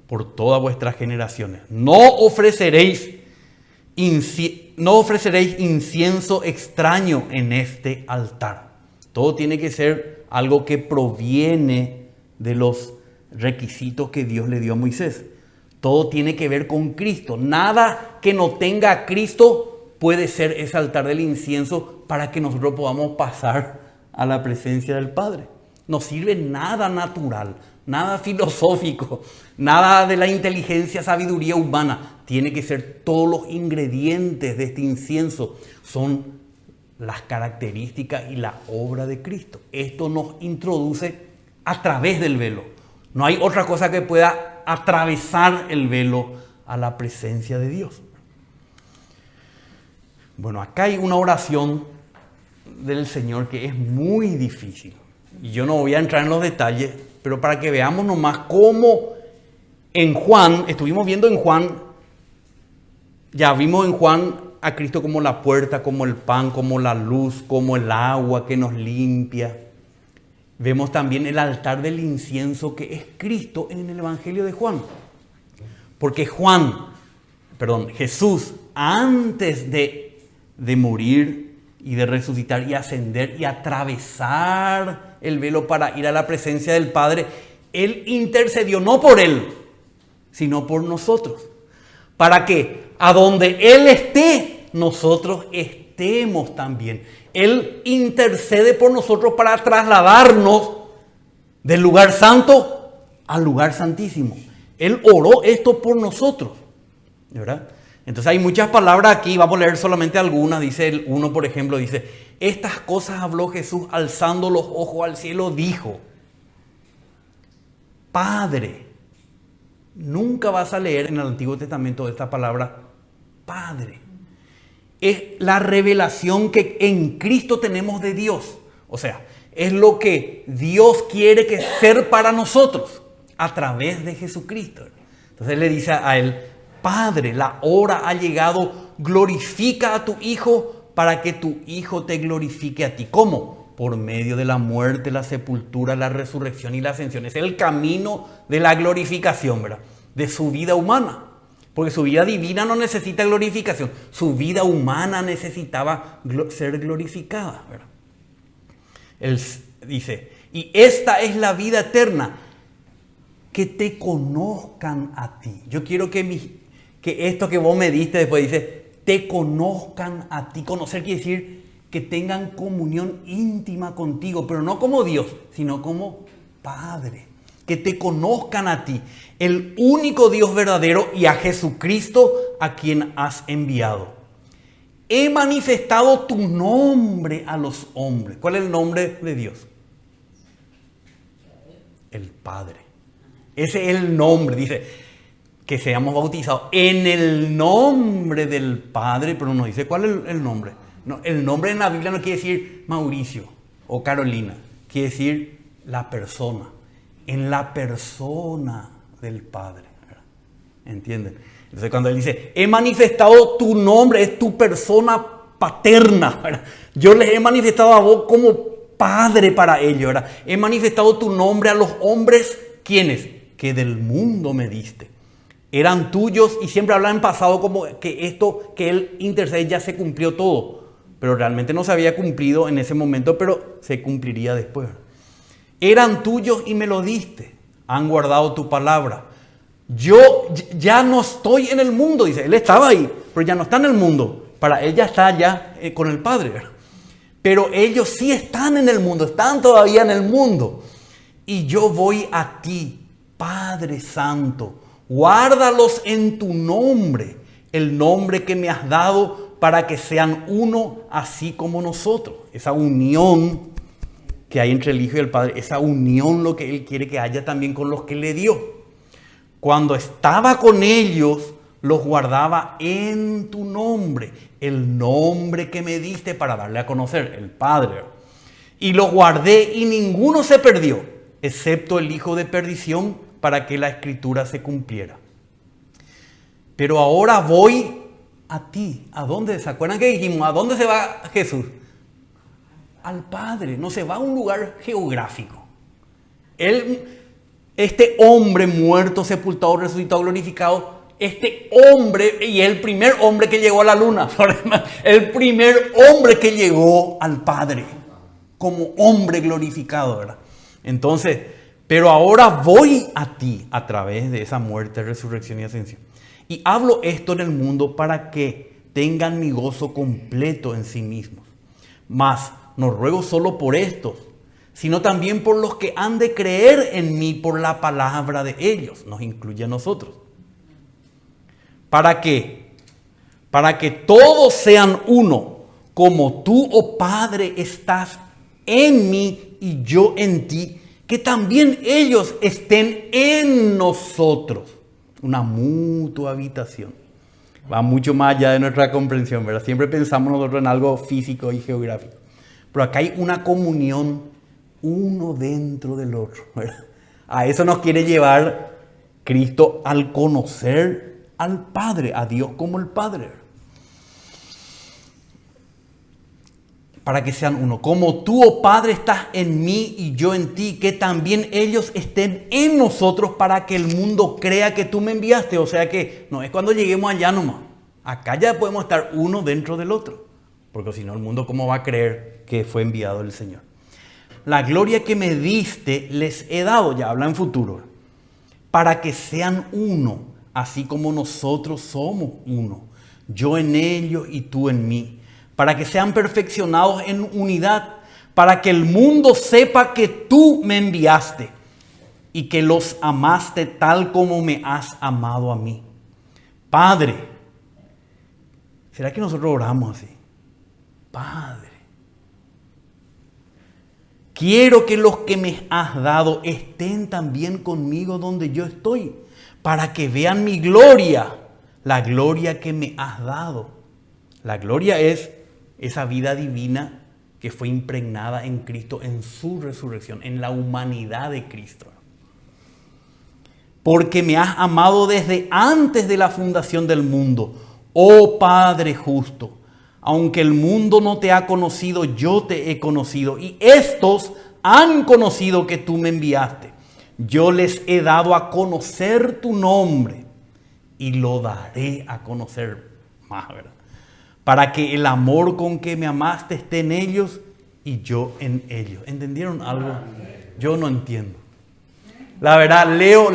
por todas vuestras generaciones. No ofreceréis incienso extraño en este altar. Todo tiene que ser algo que proviene de los requisitos que Dios le dio a Moisés. Todo tiene que ver con Cristo. Nada que no tenga a Cristo puede ser ese altar del incienso para que nosotros podamos pasar a la presencia del Padre. No sirve nada natural, nada filosófico, nada de la inteligencia, sabiduría humana. Tiene que ser todos los ingredientes de este incienso. Son las características y la obra de Cristo. Esto nos introduce a través del velo. No hay otra cosa que pueda atravesar el velo a la presencia de Dios. Bueno, acá hay una oración del Señor que es muy difícil. Y yo no voy a entrar en los detalles, pero para que veamos nomás cómo en Juan, estuvimos viendo en Juan, ya vimos en Juan a Cristo como la puerta, como el pan, como la luz, como el agua que nos limpia. Vemos también el altar del incienso que es Cristo en el Evangelio de Juan. Porque Jesús, antes de morir y de resucitar y ascender y atravesar el velo para ir a la presencia del Padre, Él intercedió no por Él, sino por nosotros. Para que a donde Él esté, nosotros estemos también. Él intercede por nosotros para trasladarnos del lugar santo al lugar santísimo. Él oró esto por nosotros, ¿verdad? Entonces hay muchas palabras aquí, vamos a leer solamente algunas. Dice el 1, por ejemplo, dice: estas cosas habló Jesús alzando los ojos al cielo, dijo: Padre. Nunca vas a leer en el Antiguo Testamento esta palabra Padre. Es la revelación que en Cristo tenemos de Dios. O sea, es lo que Dios quiere que ser para nosotros a través de Jesucristo. Entonces le dice a él: Padre, la hora ha llegado, glorifica a tu Hijo para que tu Hijo te glorifique a ti. ¿Cómo? Por medio de la muerte, la sepultura, la resurrección y la ascensión. Es el camino de la glorificación, ¿verdad? De su vida humana. Porque su vida divina no necesita glorificación. Su vida humana necesitaba ser glorificada, ¿verdad? Él dice: y esta es la vida eterna, que te conozcan a ti. Yo quiero que esto que vos me diste después dice, te conozcan a ti. Conocer quiere decir que tengan comunión íntima contigo, pero no como Dios, sino como Padre. Que te conozcan a ti, el único Dios verdadero, y a Jesucristo a quien has enviado. He manifestado tu nombre a los hombres. ¿Cuál es el nombre de Dios? El Padre. Ese es el nombre, dice, que seamos bautizados en el nombre del Padre, pero no dice cuál es el nombre. No, el nombre en la Biblia no quiere decir Mauricio o Carolina, quiere decir la persona. En la persona del Padre, ¿verdad? ¿Entienden? Entonces cuando él dice, he manifestado tu nombre, es tu persona paterna, ¿verdad? Yo les he manifestado a vos como Padre para ellos, ¿verdad? He manifestado tu nombre a los hombres, ¿quiénes? Que del mundo me diste. Eran tuyos, y siempre hablan en pasado como que esto que él intercede ya se cumplió todo. Pero realmente no se había cumplido en ese momento, pero se cumpliría después. Eran tuyos y me lo diste. Han guardado tu palabra. Yo ya no estoy en el mundo, dice. Él estaba ahí, pero ya no está en el mundo. Para él ya está ya con el Padre, ¿verdad? Pero ellos sí están en el mundo, están todavía en el mundo. Y yo voy a ti, Padre Santo. Guárdalos en tu nombre, el nombre que me has dado, para que sean uno así como nosotros. Esa unión que hay entre el Hijo y el Padre, esa unión lo que Él quiere que haya también con los que le dio. Cuando estaba con ellos, los guardaba en tu nombre, el nombre que me diste para darle a conocer, el Padre. Y los guardé y ninguno se perdió, excepto el hijo de perdición, para que la Escritura se cumpliera. Pero ahora voy a ti. ¿A dónde? ¿Se acuerdan que dijimos? ¿A dónde se va Jesús? Al Padre. No se va a un lugar geográfico. Este hombre muerto, sepultado, resucitado, glorificado, este hombre, y el primer hombre que llegó a la luna, el primer hombre que llegó al Padre, como hombre glorificado, ¿verdad? Entonces, Pero ahora voy a ti a través de esa muerte, resurrección y ascensión. Y hablo esto en el mundo para que tengan mi gozo completo en sí mismos. Mas no ruego solo por estos, sino también por los que han de creer en mí por la palabra de ellos. Nos incluye a nosotros. ¿Para qué? Para que todos sean uno, como tú, oh Padre, estás en mí y yo en ti, que también ellos estén en nosotros. Una mutua habitación. Va mucho más allá de nuestra comprensión, ¿verdad? Siempre pensamos nosotros en algo físico y geográfico. Pero acá hay una comunión, uno dentro del otro, ¿verdad? A eso nos quiere llevar Cristo al conocer al Padre, a Dios como el Padre. Para que sean uno. Como tú, oh Padre, estás en mí y yo en ti, que también ellos estén en nosotros para que el mundo crea que tú me enviaste. O sea que no es cuando lleguemos allá nomás. Acá ya podemos estar uno dentro del otro. Porque si no, el mundo ¿cómo va a creer que fue enviado el Señor? La gloria que me diste les he dado, ya habla en futuro, para que sean uno, así como nosotros somos uno. Yo en ellos y tú en mí. Para que sean perfeccionados en unidad, para que el mundo sepa que tú me enviaste y que los amaste tal como me has amado a mí. Padre, ¿será que nosotros oramos así? Padre, quiero que los que me has dado estén también conmigo donde yo estoy, para que vean mi gloria, la gloria que me has dado. La gloria es esa vida divina que fue impregnada en Cristo en su resurrección, en la humanidad de Cristo. Porque me has amado desde antes de la fundación del mundo, oh Padre justo. Aunque el mundo no te ha conocido, yo te he conocido. Y estos han conocido que tú me enviaste. Yo les he dado a conocer tu nombre y lo daré a conocer más, ¿verdad? Para que el amor con que me amaste esté en ellos y yo en ellos. ¿Entendieron algo? Yo no entiendo. La verdad, leo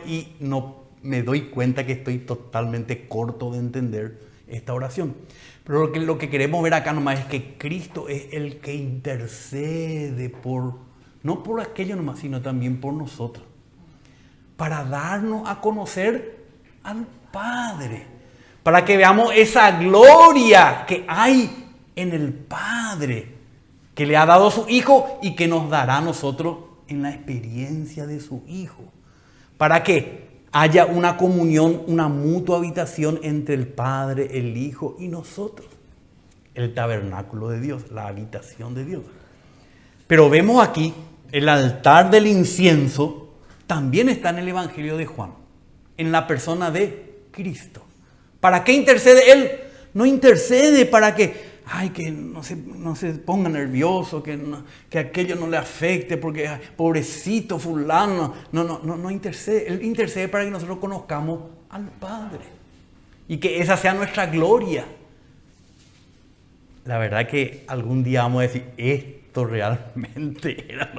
y no me doy cuenta que estoy totalmente corto de entender esta oración. Pero lo que queremos ver acá nomás es que Cristo es el que intercede no por aquello nomás, sino también por nosotros. Para darnos a conocer al Padre. Para que veamos esa gloria que hay en el Padre, que le ha dado a su Hijo y que nos dará a nosotros en la experiencia de su Hijo. Para que haya una comunión, una mutua habitación entre el Padre, el Hijo y nosotros. El tabernáculo de Dios, la habitación de Dios. Pero vemos aquí, el altar del incienso también está en el Evangelio de Juan, en la persona de Cristo. ¿Para qué intercede Él? No intercede para que no se ponga nervioso, que aquello no le afecte, porque pobrecito fulano. No intercede. Él intercede para que nosotros conozcamos al Padre. Y que esa sea nuestra gloria. La verdad que algún día vamos a decir, esto realmente era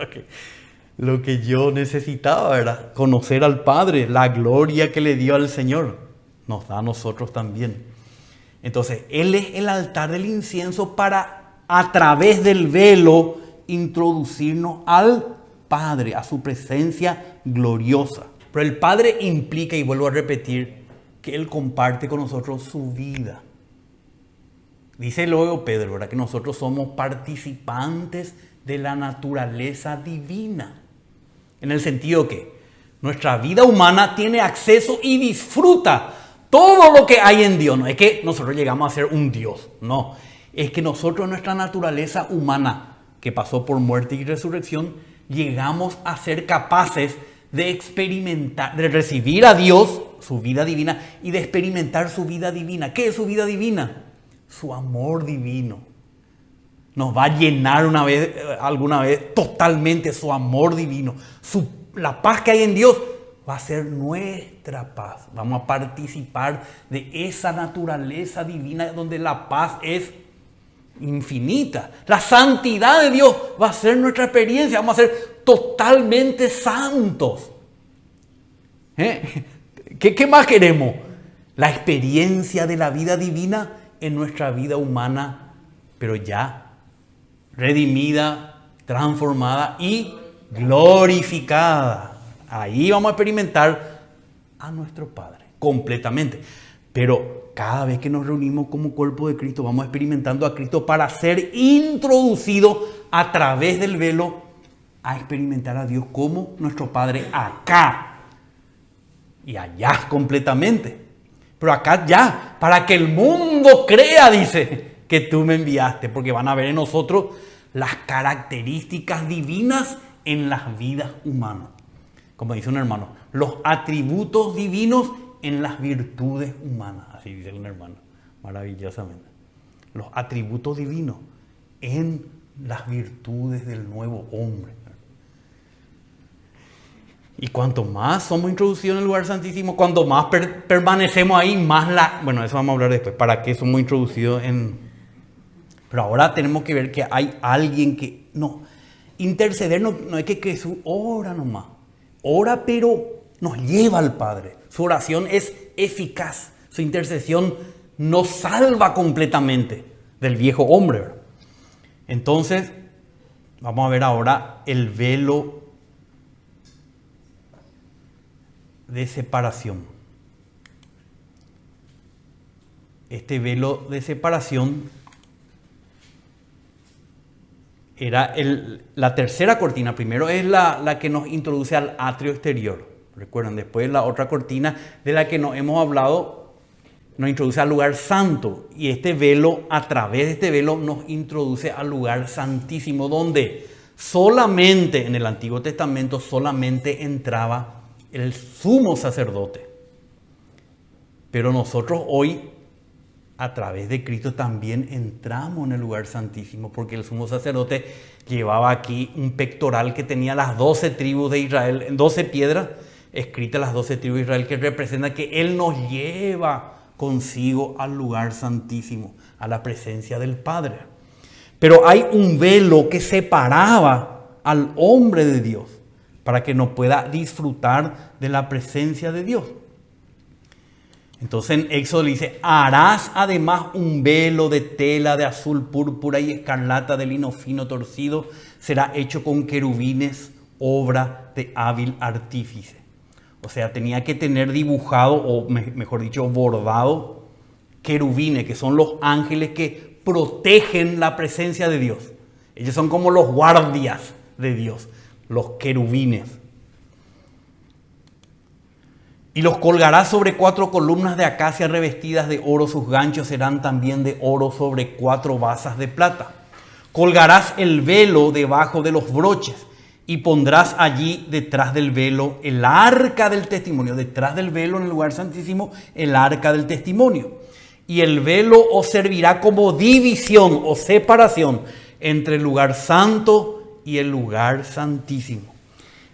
lo que yo necesitaba, ¿verdad? Conocer al Padre, la gloria que le dio al Señor. Nos da a nosotros también. Entonces, Él es el altar del incienso para, a través del velo, introducirnos al Padre, a su presencia gloriosa. Pero el Padre implica, y vuelvo a repetir, que Él comparte con nosotros su vida. Dice luego Pedro, ¿verdad? Que nosotros somos participantes de la naturaleza divina. En el sentido que nuestra vida humana tiene acceso y disfruta todo lo que hay en Dios. No es que nosotros llegamos a ser un Dios, no. Es que nosotros, nuestra naturaleza humana, que pasó por muerte y resurrección, llegamos a ser capaces de experimentar, de recibir a Dios, su vida divina, y de experimentar su vida divina. ¿Qué es su vida divina? Su amor divino. Nos va a llenar alguna vez totalmente su amor divino. La paz que hay en Dios va a ser nuestra paz. Vamos a participar de esa naturaleza divina donde la paz es infinita. La santidad de Dios va a ser nuestra experiencia. Vamos a ser totalmente santos. ¿Qué más queremos? La experiencia de la vida divina en nuestra vida humana, pero ya redimida, transformada y glorificada. Ahí vamos a experimentar a nuestro Padre completamente. Pero cada vez que nos reunimos como cuerpo de Cristo, vamos experimentando a Cristo para ser introducido a través del velo a experimentar a Dios como nuestro Padre acá y allá completamente. Pero acá ya, para que el mundo crea, dice, que tú me enviaste, porque van a ver en nosotros las características divinas en las vidas humanas. Como dice un hermano, los atributos divinos en las virtudes humanas. Así dice un hermano, maravillosamente. Los atributos divinos en las virtudes del nuevo hombre. Y cuanto más somos introducidos en el lugar santísimo, cuanto más permanecemos ahí, más bueno, eso vamos a hablar después, para qué somos introducidos en... Pero ahora tenemos que ver que hay alguien que... No, interceder no es que Jesús ora nomás. Ora, pero nos lleva al Padre. Su oración es eficaz. Su intercesión nos salva completamente del viejo hombre, ¿verdad? Entonces, vamos a ver ahora el velo de separación. Este velo de separación era la tercera cortina. Primero es la que nos introduce al atrio exterior. Recuerdan, después la otra cortina de la que nos hemos hablado nos introduce al lugar santo. Y este velo, a través de este velo, nos introduce al lugar santísimo, donde solamente en el Antiguo Testamento solamente entraba el sumo sacerdote. Pero nosotros hoy, a través de Cristo, también entramos en el lugar santísimo, porque el sumo sacerdote llevaba aquí un pectoral que tenía las 12 tribus de Israel, en 12 piedras, escritas las 12 tribus de Israel, que representa que Él nos lleva consigo al lugar santísimo, a la presencia del Padre. Pero hay un velo que separaba al hombre de Dios, para que no pueda disfrutar de la presencia de Dios. Entonces en Éxodo le dice, harás además un velo de tela de azul púrpura y escarlata de lino fino torcido, será hecho con querubines, obra de hábil artífice. O sea, tenía que tener dibujado, o mejor dicho, bordado, querubines, que son los ángeles que protegen la presencia de Dios. Ellos son como los guardias de Dios, los querubines. Y los colgarás sobre 4 columnas de acacia revestidas de oro, sus ganchos serán también de oro sobre 4 basas de plata. Colgarás el velo debajo de los broches y pondrás allí detrás del velo el arca del testimonio. Detrás del velo, en el lugar santísimo, el arca del testimonio. Y el velo os servirá como división o separación entre el lugar santo y el lugar santísimo.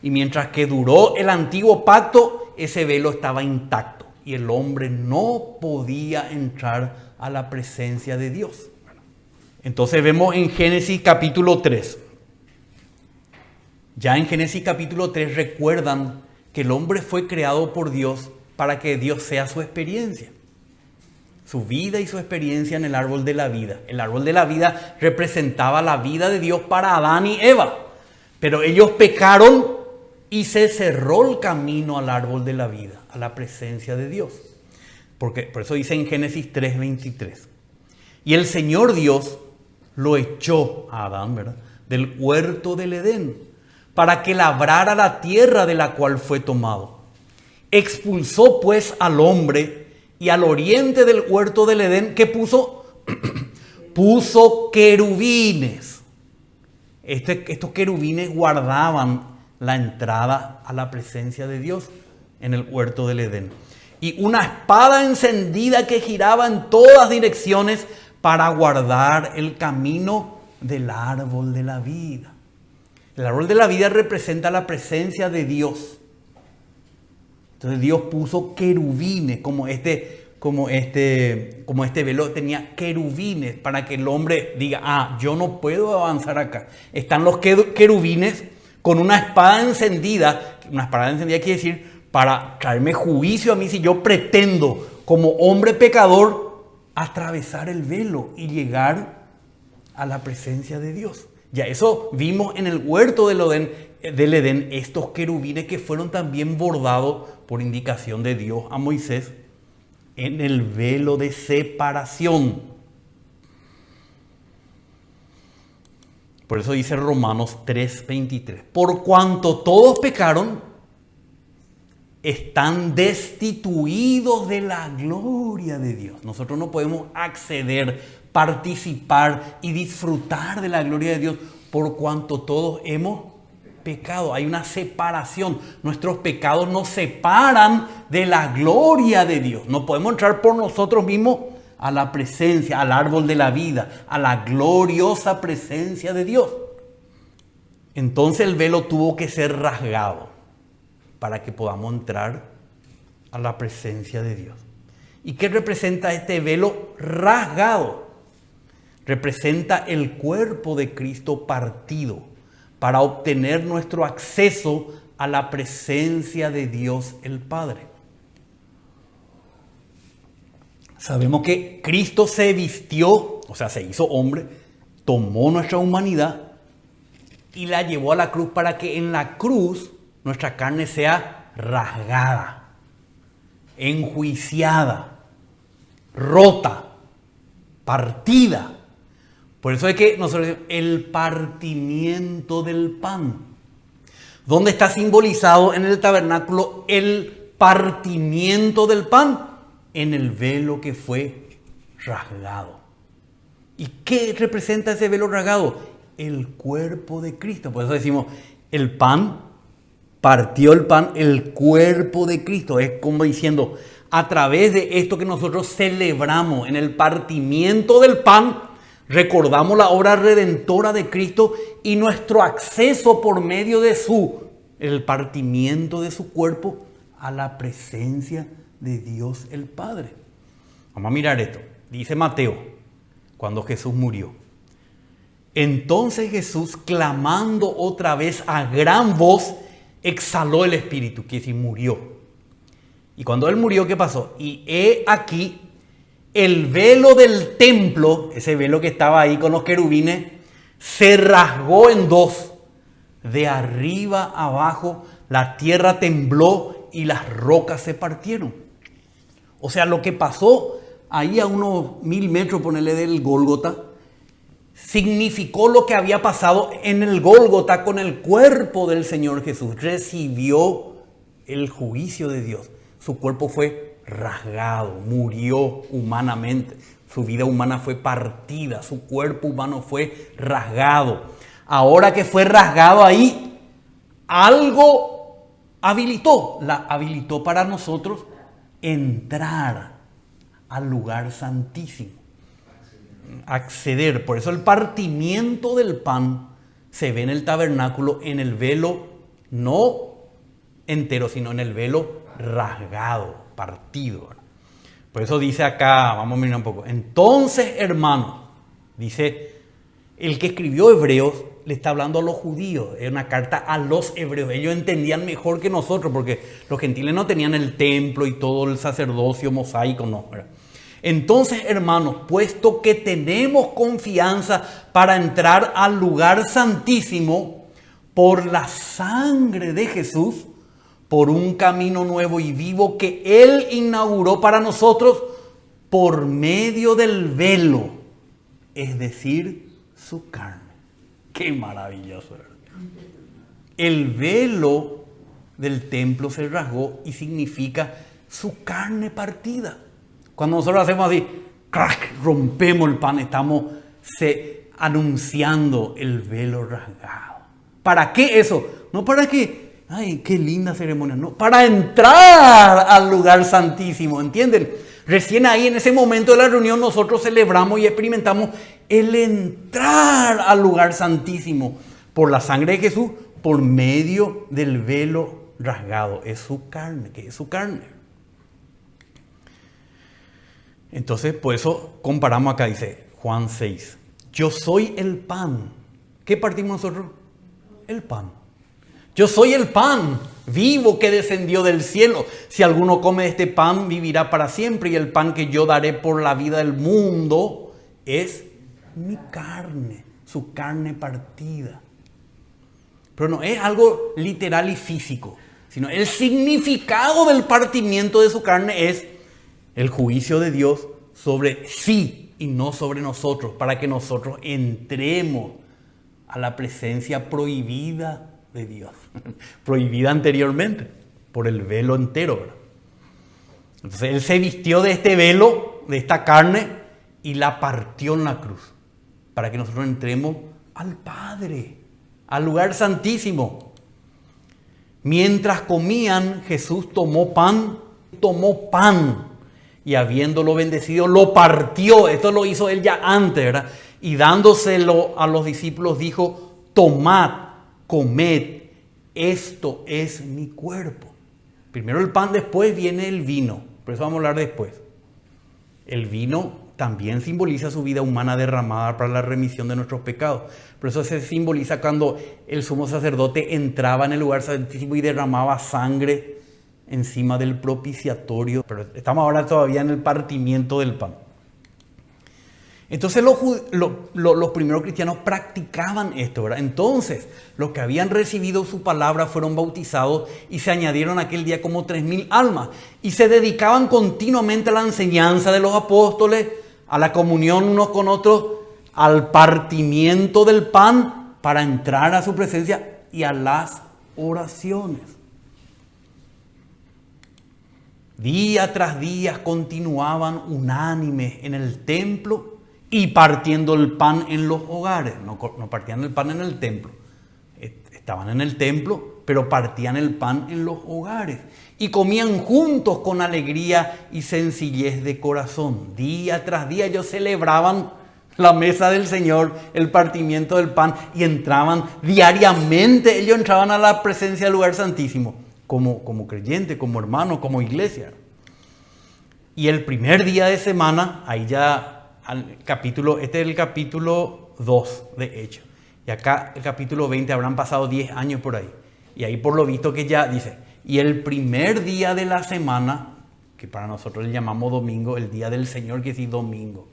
Y mientras que duró el antiguo pacto, ese velo estaba intacto y el hombre no podía entrar a la presencia de Dios. Entonces vemos en Génesis capítulo 3. Ya en Génesis capítulo 3 recuerdan que el hombre fue creado por Dios para que Dios sea su experiencia. Su vida y su experiencia en el árbol de la vida. El árbol de la vida representaba la vida de Dios para Adán y Eva. Pero ellos pecaron y se cerró el camino al árbol de la vida, a la presencia de Dios. Por eso dice en Génesis 3:23. Y el Señor Dios lo echó a Adán, ¿verdad?, del huerto del Edén, para que labrara la tierra de la cual fue tomado. Expulsó pues al hombre y al oriente del huerto del Edén, ¿qué puso? Puso querubines. Estos querubines guardaban la entrada a la presencia de Dios en el huerto del Edén. Y una espada encendida que giraba en todas direcciones para guardar el camino del árbol de la vida. El árbol de la vida representa la presencia de Dios. Entonces Dios puso querubines, como este velo tenía querubines, para que el hombre diga, yo no puedo avanzar acá. Están los querubines con una espada encendida. Una espada encendida quiere decir para traerme juicio a mí si yo pretendo como hombre pecador atravesar el velo y llegar a la presencia de Dios. Ya eso vimos en el huerto del Edén, estos querubines que fueron también bordados por indicación de Dios a Moisés en el velo de separación. Por eso dice Romanos 3:23. Por cuanto todos pecaron, están destituidos de la gloria de Dios. Nosotros no podemos acceder, participar y disfrutar de la gloria de Dios por cuanto todos hemos pecado. Hay una separación. Nuestros pecados nos separan de la gloria de Dios. No podemos entrar por nosotros mismos a la presencia, al árbol de la vida, a la gloriosa presencia de Dios. Entonces el velo tuvo que ser rasgado para que podamos entrar a la presencia de Dios. ¿Y qué representa este velo rasgado? Representa el cuerpo de Cristo partido para obtener nuestro acceso a la presencia de Dios el Padre. Sabemos que Cristo se vistió, o sea, se hizo hombre, tomó nuestra humanidad y la llevó a la cruz para que en la cruz nuestra carne sea rasgada, enjuiciada, rota, partida. Por eso es que nosotros decimos el partimiento del pan. ¿Dónde está simbolizado en el tabernáculo el partimiento del pan? En el velo que fue rasgado. ¿Y qué representa ese velo rasgado? El cuerpo de Cristo. Por eso decimos el pan. Partió el pan, el cuerpo de Cristo. Es como diciendo, a través de esto que nosotros celebramos en el partimiento del pan, recordamos la obra redentora de Cristo y nuestro acceso por medio de el partimiento de su cuerpo a la presencia de Dios el Padre. Vamos a mirar esto. Dice Mateo, cuando Jesús murió. Entonces Jesús, clamando otra vez a gran voz, exhaló el espíritu, que si murió. Y cuando él murió, ¿qué pasó? Y he aquí el velo del templo, ese velo que estaba ahí con los querubines, se rasgó en dos. De arriba a abajo, la tierra tembló y las rocas se partieron. O sea, lo que pasó ahí a unos 1000 metros, ponele, del Gólgota, significó lo que había pasado en el Gólgota con el cuerpo del Señor Jesús. Recibió el juicio de Dios. Su cuerpo fue rasgado, murió humanamente. Su vida humana fue partida, su cuerpo humano fue rasgado. Ahora que fue rasgado ahí, algo habilitó para nosotros entrar al lugar santísimo. Acceder. Por eso el partimiento del pan se ve en el tabernáculo en el velo no entero, sino en el velo rasgado, partido. Por eso dice acá, vamos a mirar un poco. Entonces, hermanos, dice el que escribió Hebreos, le está hablando a los judíos, es una carta a los hebreos. Ellos entendían mejor que nosotros porque los gentiles no tenían el templo y todo el sacerdocio mosaico, no, ¿verdad? Entonces, hermanos, puesto que tenemos confianza para entrar al lugar santísimo por la sangre de Jesús, por un camino nuevo y vivo que Él inauguró para nosotros por medio del velo, es decir, su carne. ¡Qué maravilloso! ¿Verdad? El velo del templo se rasgó y significa su carne partida. Cuando nosotros hacemos así, crack, rompemos el pan, estamos anunciando el velo rasgado. ¿Para qué eso? No para que, ay, qué linda ceremonia, no, para entrar al lugar santísimo, ¿entienden? Recién ahí en ese momento de la reunión nosotros celebramos y experimentamos el entrar al lugar santísimo por la sangre de Jesús, por medio del velo rasgado. Es su carne, ¿qué es su carne? Entonces, por eso comparamos acá, dice Juan 6. Yo soy el pan. ¿Qué partimos nosotros? El pan. Yo soy el pan vivo que descendió del cielo. Si alguno come de este pan, vivirá para siempre. Y el pan que yo daré por la vida del mundo es mi carne, su carne partida. Pero no es algo literal y físico, sino el significado del partimiento de su carne es el juicio de Dios sobre sí y no sobre nosotros, para que nosotros entremos a la presencia prohibida de Dios, prohibida anteriormente por el velo entero, ¿verdad? Entonces Él se vistió de este velo, de esta carne, y la partió en la cruz, para que nosotros entremos al Padre, al lugar santísimo. Mientras comían, Jesús tomó pan, y habiéndolo bendecido, lo partió. Esto lo hizo Él ya antes, ¿verdad? Y dándoselo a los discípulos dijo: tomad, comed, esto es mi cuerpo. Primero el pan, después viene el vino. Por eso vamos a hablar después. El vino también simboliza su vida humana derramada para la remisión de nuestros pecados. Por eso se simboliza cuando el sumo sacerdote entraba en el lugar santísimo y derramaba sangre encima del propiciatorio. Pero estamos ahora todavía en el partimiento del pan. Entonces los primeros cristianos practicaban esto, ¿verdad? Entonces los que habían recibido su palabra fueron bautizados y se añadieron aquel día como 3,000 almas. Y se dedicaban continuamente a la enseñanza de los apóstoles, a la comunión unos con otros, al partimiento del pan para entrar a su presencia y a las oraciones. Día tras día continuaban unánimes en el templo y partiendo el pan en los hogares. No partían el pan en el templo. Estaban en el templo, pero partían el pan en los hogares. Y comían juntos con alegría y sencillez de corazón. Día tras día ellos celebraban la mesa del Señor, el partimiento del pan, y entraban diariamente. Ellos entraban a la presencia del lugar santísimo, como creyentes, como hermanos, como iglesia. Y el primer día de semana, ahí ya este es el capítulo 2 de Hechos. Y acá el capítulo 20 habrán pasado 10 años por ahí. Y ahí por lo visto que ya dice, y el primer día de la semana, que para nosotros le llamamos domingo, el día del Señor, que es domingo.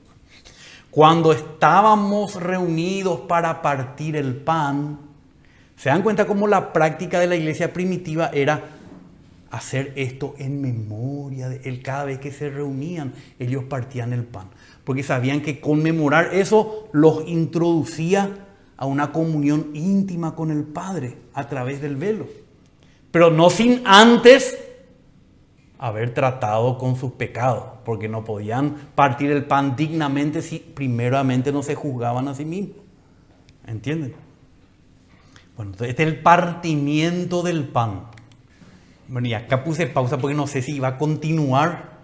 Cuando estábamos reunidos para partir el pan, se dan cuenta cómo la práctica de la iglesia primitiva era hacer esto en memoria de Él. Cada vez que se reunían, ellos partían el pan. Porque sabían que conmemorar eso los introducía a una comunión íntima con el Padre a través del velo. Pero no sin antes haber tratado con sus pecados. Porque no podían partir el pan dignamente si primeramente no se juzgaban a sí mismos. ¿Entienden? Bueno, entonces este es el partimiento del pan. Bueno, y acá puse pausa porque no sé si va a continuar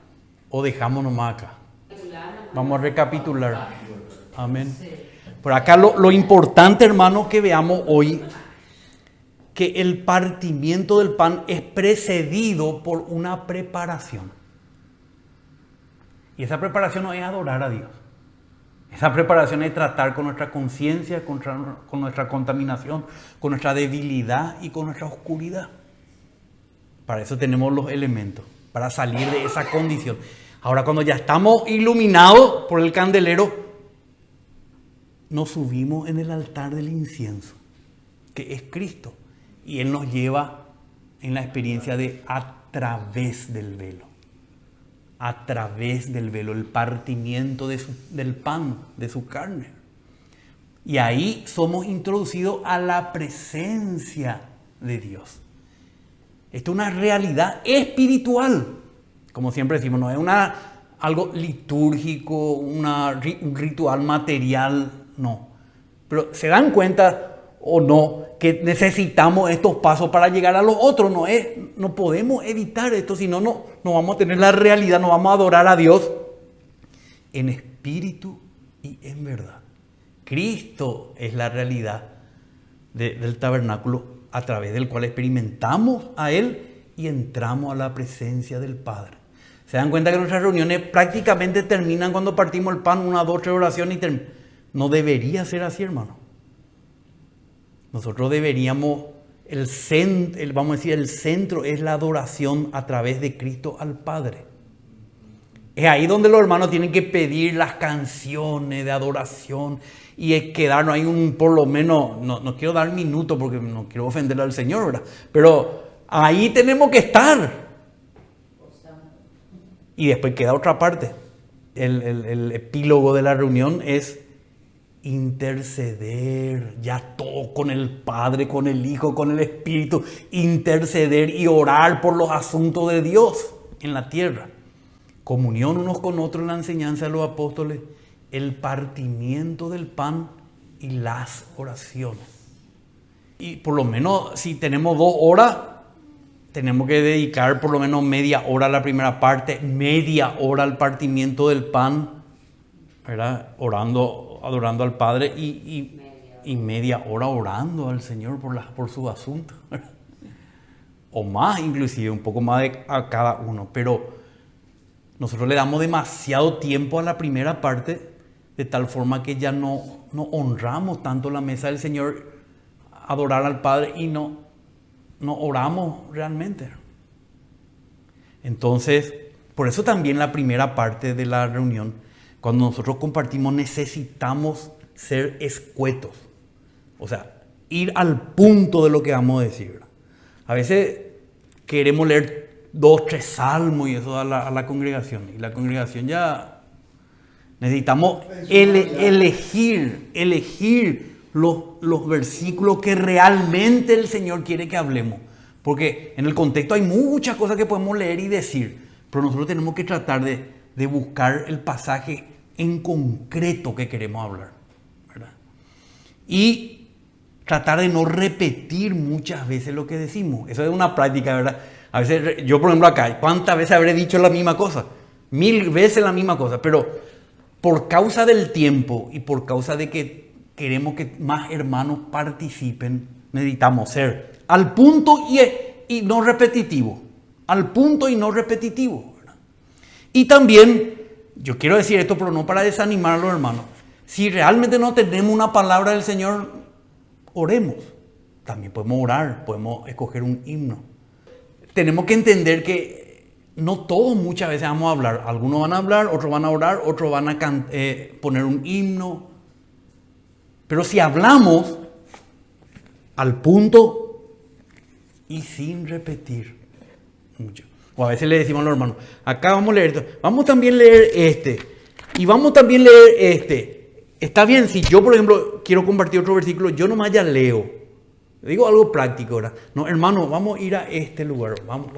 o dejamos nomás acá. Vamos a recapitular. Amén. Por acá lo importante, hermano, que veamos hoy, que el partimiento del pan es precedido por una preparación. Y esa preparación no es adorar a Dios. Esa preparación es tratar con nuestra conciencia, con nuestra contaminación, con nuestra debilidad y con nuestra oscuridad. Para eso tenemos los elementos, para salir de esa condición. Ahora, cuando ya estamos iluminados por el candelero, nos subimos en el altar del incienso, que es Cristo. Y Él nos lleva en la experiencia de a través del velo. A través del velo, el partimiento del pan, de su carne. Y ahí somos introducidos a la presencia de Dios. Esto es una realidad espiritual. Como siempre decimos, no es algo litúrgico, un ritual material, no. Pero ¿se dan cuenta o no que necesitamos estos pasos para llegar a los otros? No podemos evitar esto, si no, no vamos a tener la realidad, no vamos a adorar a Dios en espíritu y en verdad. Cristo es la realidad del tabernáculo a través del cual experimentamos a Él y entramos a la presencia del Padre. Se dan cuenta que nuestras reuniones prácticamente terminan cuando partimos el pan, 1, 2, 3 oraciones y terminan. No debería ser así, hermano. Nosotros deberíamos vamos a decir, el centro es la adoración a través de Cristo al Padre. Es ahí donde los hermanos tienen que pedir las canciones de adoración y es quedarnos ahí por lo menos, no quiero dar minuto porque no quiero ofender al Señor, ¿verdad? Pero ahí tenemos que estar. Y después queda otra parte. El epílogo de la reunión es interceder, ya todo con el Padre, con el Hijo, con el Espíritu, interceder y orar por los asuntos de Dios en la tierra. Comunión unos con otros en la enseñanza de los apóstoles, el partimiento del pan y las oraciones. Y por lo menos si tenemos 2 horas, tenemos que dedicar por lo menos media hora a la primera parte, media hora al partimiento del pan, ¿verdad? Orando, adorando al Padre y media hora orando al Señor por sus asuntos, ¿verdad? O más inclusive, un poco más a cada uno. Pero nosotros le damos demasiado tiempo a la primera parte, de tal forma que ya no honramos tanto la mesa del Señor, adorar al Padre y no oramos realmente. Entonces, por eso también la primera parte de la reunión, cuando nosotros compartimos, necesitamos ser escuetos. O sea, ir al punto de lo que vamos a decir, ¿verdad? A veces queremos leer 2, 3 salmos y eso a la congregación. Y la congregación ya necesitamos elegir los versículos que realmente el Señor quiere que hablemos. Porque en el contexto hay muchas cosas que podemos leer y decir, pero nosotros tenemos que tratar de buscar el pasaje en concreto que queremos hablar, ¿verdad? Y tratar de no repetir muchas veces lo que decimos. Eso es una práctica, ¿verdad? A veces, yo por ejemplo acá, ¿cuántas veces habré dicho la misma cosa? 1000 veces la misma cosa, pero por causa del tiempo y por causa de que queremos que más hermanos participen, necesitamos ser al punto y no repetitivo. Al punto y no repetitivo, ¿verdad? Y también, yo quiero decir esto, pero no para desanimar a los hermanos. Si realmente no tenemos una palabra del Señor, oremos. También podemos orar, podemos escoger un himno. Tenemos que entender que no todos muchas veces vamos a hablar. Algunos van a hablar, otros van a orar, otros van a poner un himno. Pero si hablamos al punto y sin repetir mucho. O a veces le decimos a los hermanos, acá vamos a leer esto, vamos también a leer este, y vamos también a leer este. Está bien, si yo por ejemplo quiero compartir otro versículo, yo nomás ya leo. Digo algo práctico ahora. No, hermano, vamos a ir a este lugar. Vamos,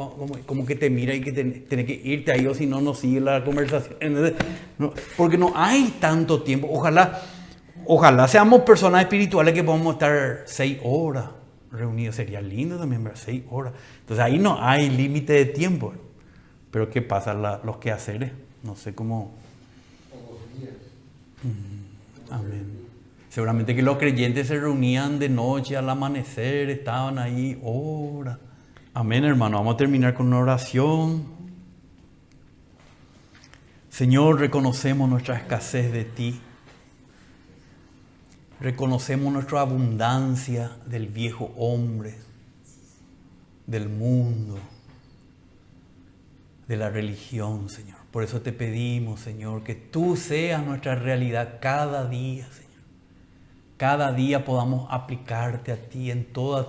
como que te mira y que tenés que irte ahí, o si no, no sigue la conversación. Entonces, no, porque no hay tanto tiempo. Ojalá seamos personas espirituales que podamos estar 6 horas reunidos. Sería lindo también ver 6 horas. Entonces ahí no hay límite de tiempo. Pero ¿qué pasa? Los quehaceres. No sé cómo. Amén. Seguramente que los creyentes se reunían de noche al amanecer, estaban ahí horas. Amén, hermano. Vamos a terminar con una oración. Señor, reconocemos nuestra escasez de ti. Reconocemos nuestra abundancia del viejo hombre, del mundo, de la religión, Señor. Por eso te pedimos, Señor, que tú seas nuestra realidad cada día, Señor. Cada día podamos aplicarte a ti en todo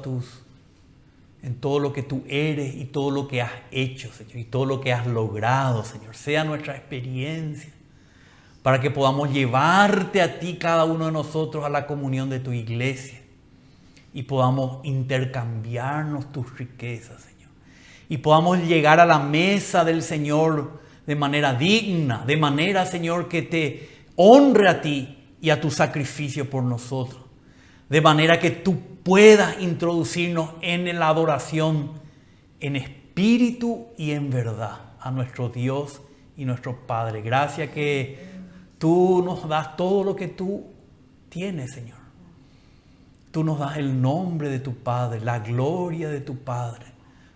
lo que tú eres y todo lo que has hecho, Señor, y todo lo que has logrado, Señor. Sea nuestra experiencia para que podamos llevarte a ti, cada uno de nosotros, a la comunión de tu iglesia y podamos intercambiarnos tus riquezas, Señor. Y podamos llegar a la mesa del Señor de manera digna, de manera, Señor, que te honre a ti y a tu sacrificio por nosotros. De manera que tú puedas introducirnos en la adoración en espíritu y en verdad a nuestro Dios y nuestro Padre. Gracias que tú nos das todo lo que tú tienes, Señor. Tú nos das el nombre de tu Padre, la gloria de tu Padre.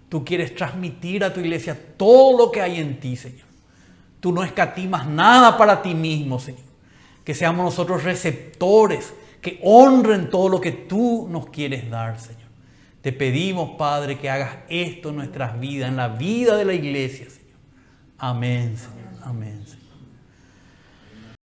Tú quieres transmitir a tu iglesia todo lo que hay en ti, Señor. Tú no escatimas nada para ti mismo, Señor. Que seamos nosotros receptores, que honren todo lo que tú nos quieres dar, Señor. Te pedimos, Padre, que hagas esto en nuestras vidas, en la vida de la iglesia, Señor. Amén, Señor. Amén, Señor.